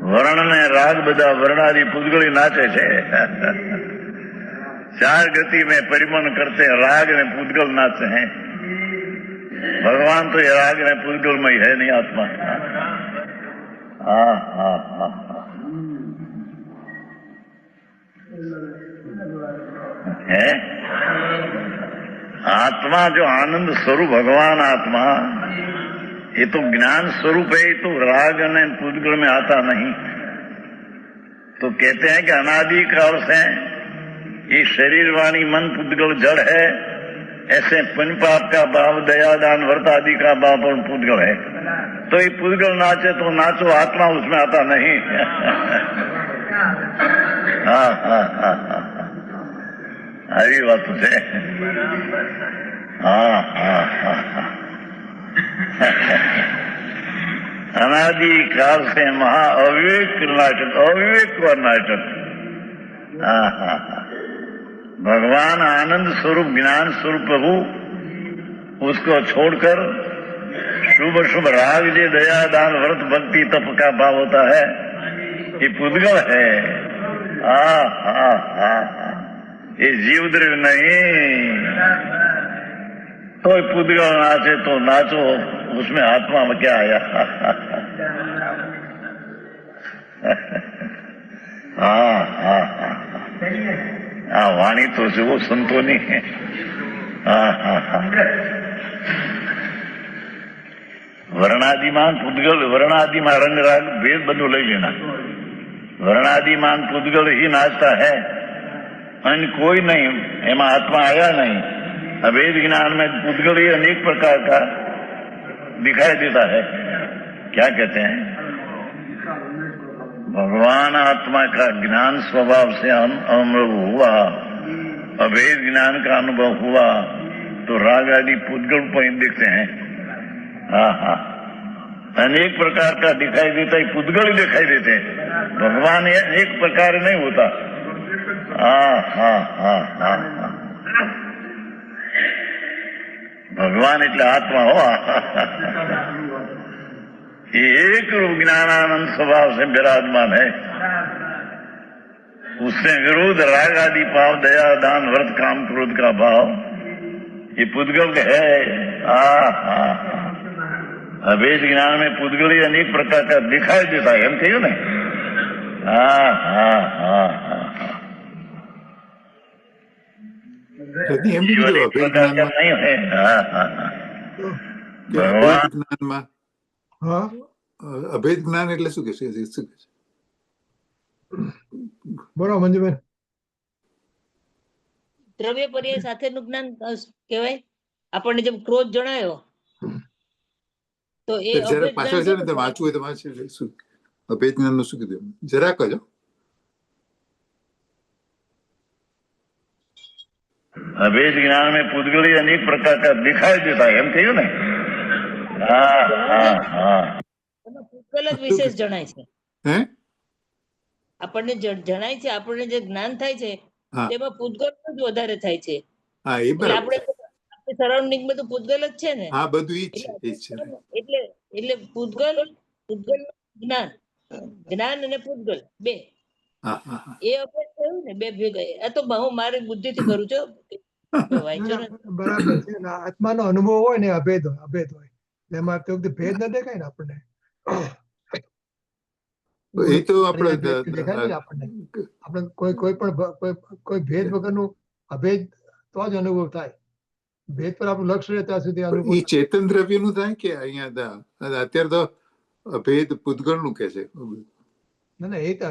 F: वर्ण ने राग बधा वर्णादि पुद्गली नाचे छे। 4 गति में परिमन करते राग ने पुद्गल नाचे हैं। भगवान तो ये राग ने पुद्गल में है नहीं, आत्मा है। आत्मा जो आनंद स्वरूप भगवान आत्मा, ये तो ज्ञान स्वरूप है, ये तो राग ने पुद्गल में आता नहीं। तो कहते हैं कि अनादि काल से ये शरीर वाणी मन पुद्गल जड़ है, ऐसे पुण्य पाप का भाव दया दान व्रत आदि का भाव और पुद्गल है। तो ये पुद्गल नाचे तो नाचो, आत्मा उसमें आता नहीं। આવી વાતો છે। अनादि काल से महा अविवेक नाटक, अविवेक का नाटक। भगवान आनंद स्वरूप ज्ञान स्वरूप प्रभु, उसको छोड़कर शुभ शुभ राग जे दया दान व्रत भक्ति तप का भाव होता है, ये पुद्गल है। ये जीव द्रव्य नहीं। तो पुद्गल नाचे तो नाचो, उसमें आत्मा में क्या आया? वाणी तो जो संतो नहीं है। वर्णादिमान पुद्गल, वर्णादिमान रंग राग भेद बधु लई लेना। वर्णादिमान पुद्गल ही नाचता है, अन्य कोई नहीं, एमा आत्मा आया नहीं। अभेद ज्ञान में पुद्गल ही अनेक प्रकार का दिखाई देता है। क्या कहते हैं? भगवान आत्मा का ज्ञान स्वभाव से अनुभव हुआ, अभेद ज्ञान का अनुभव हुआ, तो राग आदि पुद्गल पॉइंट दिखते हैं। हाँ हाँ, अनेक प्रकार का दिखाई देता है, पुद्गल ही दिखाई देते हैं। भगवान एक प्रकार नहीं होता। हाँ हाँ हाँ हाँ हाँ, भगवान એટલે आत्मा हो। ये एक रूप ज्ञानानंद स्वभाव से विराजमान है। उससे विरोध राग आदि भाव, दया दान व्रत काम क्रोध का भाव, ये पुद्गल है। अभेद ज्ञान में पुद्गल ही अनेक प्रकार का दिखाई देता है, एम कहो ने।
B: એમ બી કીધું અભેદ જ્ઞાનમાં
F: नहीं है।
B: કે અભેદ જ્ઞાનમાં
A: હા,
B: અભેદ જ્ઞાન એટલે શું કે છે?
A: બોલો મંજુબેન.
C: દ્રવ્ય પર્યાય સાથેનું જ્ઞાન કહેવાય. આપણને જેમ ક્રોધ જણાયો તો એ
B: જરા
C: અભેદ
B: પાછળ
C: જ્ઞાન
B: છે ને વાંચવું હોય તો વાંચી શું અભેદ જ્ઞાનનું શું કીધું જરા કહો.
F: अभेद ज्ञान में पुद्गल ही अनेक प्रकार का दिखाई देता है, एम कहो ने।
C: એમાં પૂતગલ જ વિશેષ જણાય છે.
B: હે
C: આપણને જણાય છે, આપણને જે જ્ઞાન થાય છે
B: હા
C: તેમાં પૂતગલ જ વધારે થાય છે.
B: હા એ
C: એટલે
B: બરાબર
C: આપણે આપણી સરાઉન્ડિંગ બધું પૂતગલ જ છે ને.
B: હા બધું ઈ જ છે ઈ જ છે.
C: એટલે એટલે પૂતગલ જ્ઞાન, જ્ઞાન અને પૂતગલ બે
B: હા હા હા
C: એ અભેદ થયું ને, બે ભેગા. આ તો હું મારી બુદ્ધિથી કરું છું, વાંચ્યો નથી.
A: બરાબર છે ને, આત્માનો અનુભવ હોય ને અભેદ હોય, અભેદ હોય એટલે એમાં તો ભેદ ન દેખાય ને આપણને.
B: એ તો આપણે
A: દેખાય ને આપણને. આપણે કોઈ પણ કોઈ ભેદ વગરનું અભેદ તો જ અનુભવ થાય. ભેદ પર આપણું લક્ષ્ય રહે ત્યાં સુધી અનુભવ
B: ઈ ચેતન દ્રવ્યનું થાય કે અહીંયા અત્યારે તો અભેદ પૂતગલનું કે છે.
A: ના એ તો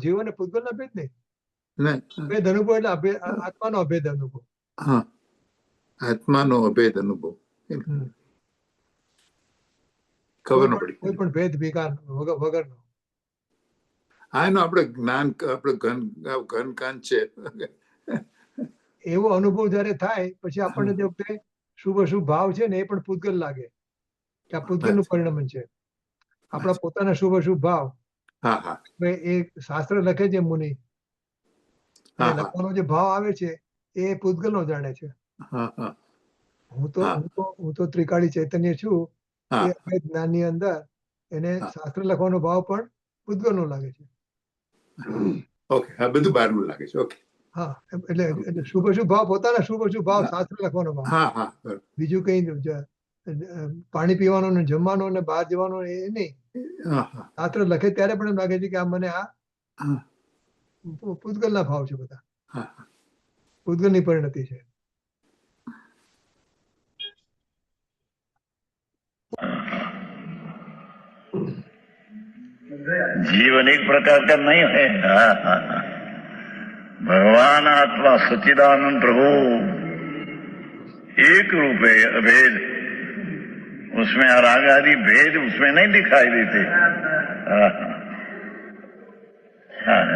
A: જીવ અને પૂતગલ ના ભેદ નહીં.
B: ના
A: અભેદ અનુભવ એટલે આત્માનો અભેદ અનુભવ.
B: હા આત્માનો અભેદ અનુભવ ખબર ન પડી.
A: કોઈ પણ ભેદ વિકાર વગરનો.
B: હા એનું આપણે જ્ઞાન આપણે ઘન કાન છે.
A: એવો અનુભવ જયારે થાય પછી આપણને જે વખતે શુભ અશુભ ભાવ છે ને એ પણ પૂતગલ લાગે કે આ પૂતગલ નું પરિણામ છે. આપણા પોતાના શુભ અશુભ ભાવ
B: હા હા
A: એ શાસ્ત્ર લખે છે મુનિ, લખવાનો જે ભાવ આવે છે એ પૂતગલ નો જાણે છે.
B: હા હા
A: હું તો ત્રિકાળી ચૈતન્ય છું એ અભેદ જ્ઞાનની અંદર એને શાસ્ત્ર લખવાનો ભાવ પણ પૂતગલ નો લાગે છે.
B: ઓકે હા બધું બહારનું લાગે છે. ઓકે
A: હા એટલે શુભ અશુભ ભાવ, પોતાના શુભ અશુભ ભાવ શાસ્ત્ર લખવાનો ભાવ.
B: હા હા
A: બીજું કઈ પાણી પીવાનું ને જમવાનું ને બહાર જવાનું એ નહીં. શાસ્ત્ર લખે ત્યારે પણ એમ લાગે છે કે આ મને આ પૂતગલ ના ભાવ છે, બધા પૂતગલ ની પરિણતિ છે.
F: जीवन एक प्रकार का नहीं है। भगवान आत्मा सच्चिदानंद प्रभु एक रूप है, अभेद। उसमें राग आदि भेद उसमें नहीं दिखाई देते।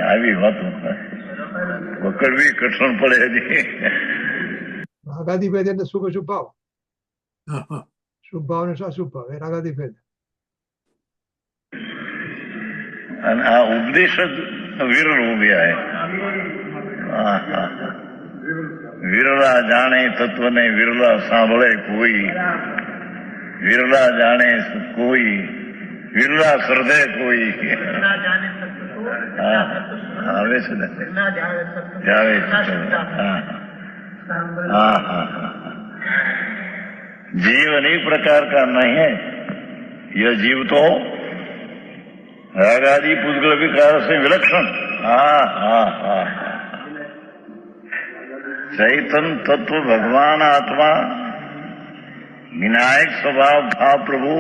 F: આવી વાતો પકડવી કઠણ પડે હજી.
A: રાગાદી ભેદ એટલે શુભ અશુભ ભાવ, શુભ ભાવ ને અશુભ ભાવ એ રાગાદી ભેદ.
F: અને આ ઉપદેશ જ વિરલ હો ગયા હે. વિરલા જાણે તત્વને, વિરલા સાંભળે કોઈ, વિરલા જાણે કોઈ, વિરલા શ્રદ્ધે કોઈ. આવે છે ને આવે છે. जीवन एक प्रकार का नहीं है। यह जीव तो रागादि पुद्गल विकार से विलक्षण चैतन तत्व भगवान आत्मा विनायक स्वभाव था प्रभु।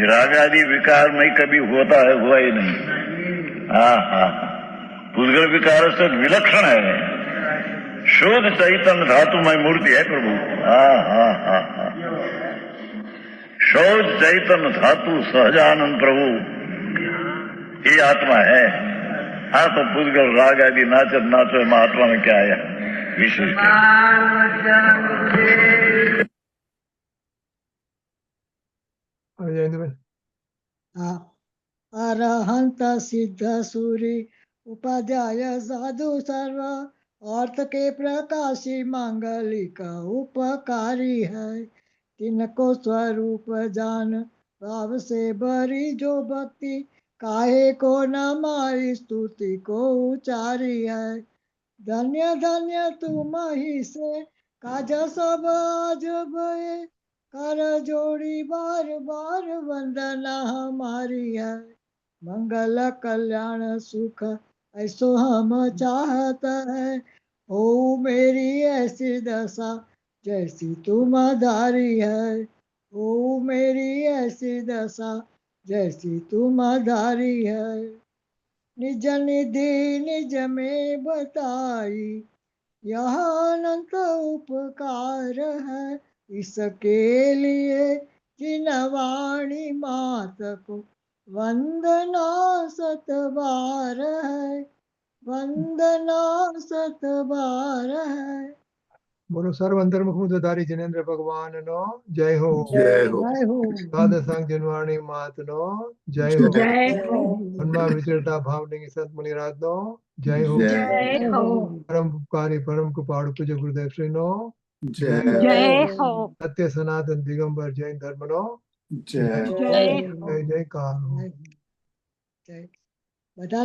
F: रागादि विकार में कभी होता है, हुआ ही नहीं। पुद्गल विकार से विलक्षण है, शुद्ध चैतन्य धातुमय मूर्ति है प्रभु। शुद्ध चैतन्य धातु सहजानंद प्रभु ये आत्मा है। हाँ तो पूतगल राग आदि नाचत नाचो में आत्मा में क्या आया विशेष क्या?
A: जयेंद्रभाई
D: हाँ अरहंत सिद्ध सूरी उपाध्याय साधु सर्व अर्थ के प्रकाशी मांगलिक उपकारी है। तिनको स्वरूप जान भाव से भरी जो भक्ति काहे को न मारी स्तुति को उचारी है। धन्य धन्य तुम ही से काज सब आज भये कर जोड़ी बार बार वंदना हमारी है। मंगल कल्याण सुख ऐसो हम चाहत है। हो मेरी ऐसी दशा जैसी तुम धारी है। हो मेरी ऐसी दशा जैसी तुम धारी है। निज निधि निज में बताई यह अनंत उपकार है। इसके लिए जिन वाणी मात को वंदना सत बार है। वंदना सत बार है।
A: बोलो सर्व अंतर्मुख मुद्राधारी जिनेन्द्र भगवान नो जय हो।
B: जय हो।
D: जय हो
A: द्वादशांग जनवाणी मात नो जय हो।
G: जय हो
A: हनुमान विचरता भावलिंग संत मुनिराज नो जय हो।
B: जय
G: जय हो
A: परम उपकारी परम कृपाणु पूज्य गुरुदेव श्री नो
B: जय
G: जय हो
A: सत्य सनातन दिगंबर जैन धर्म नो
B: जय
G: जय हो
A: जय जयकार हो।
D: जय बता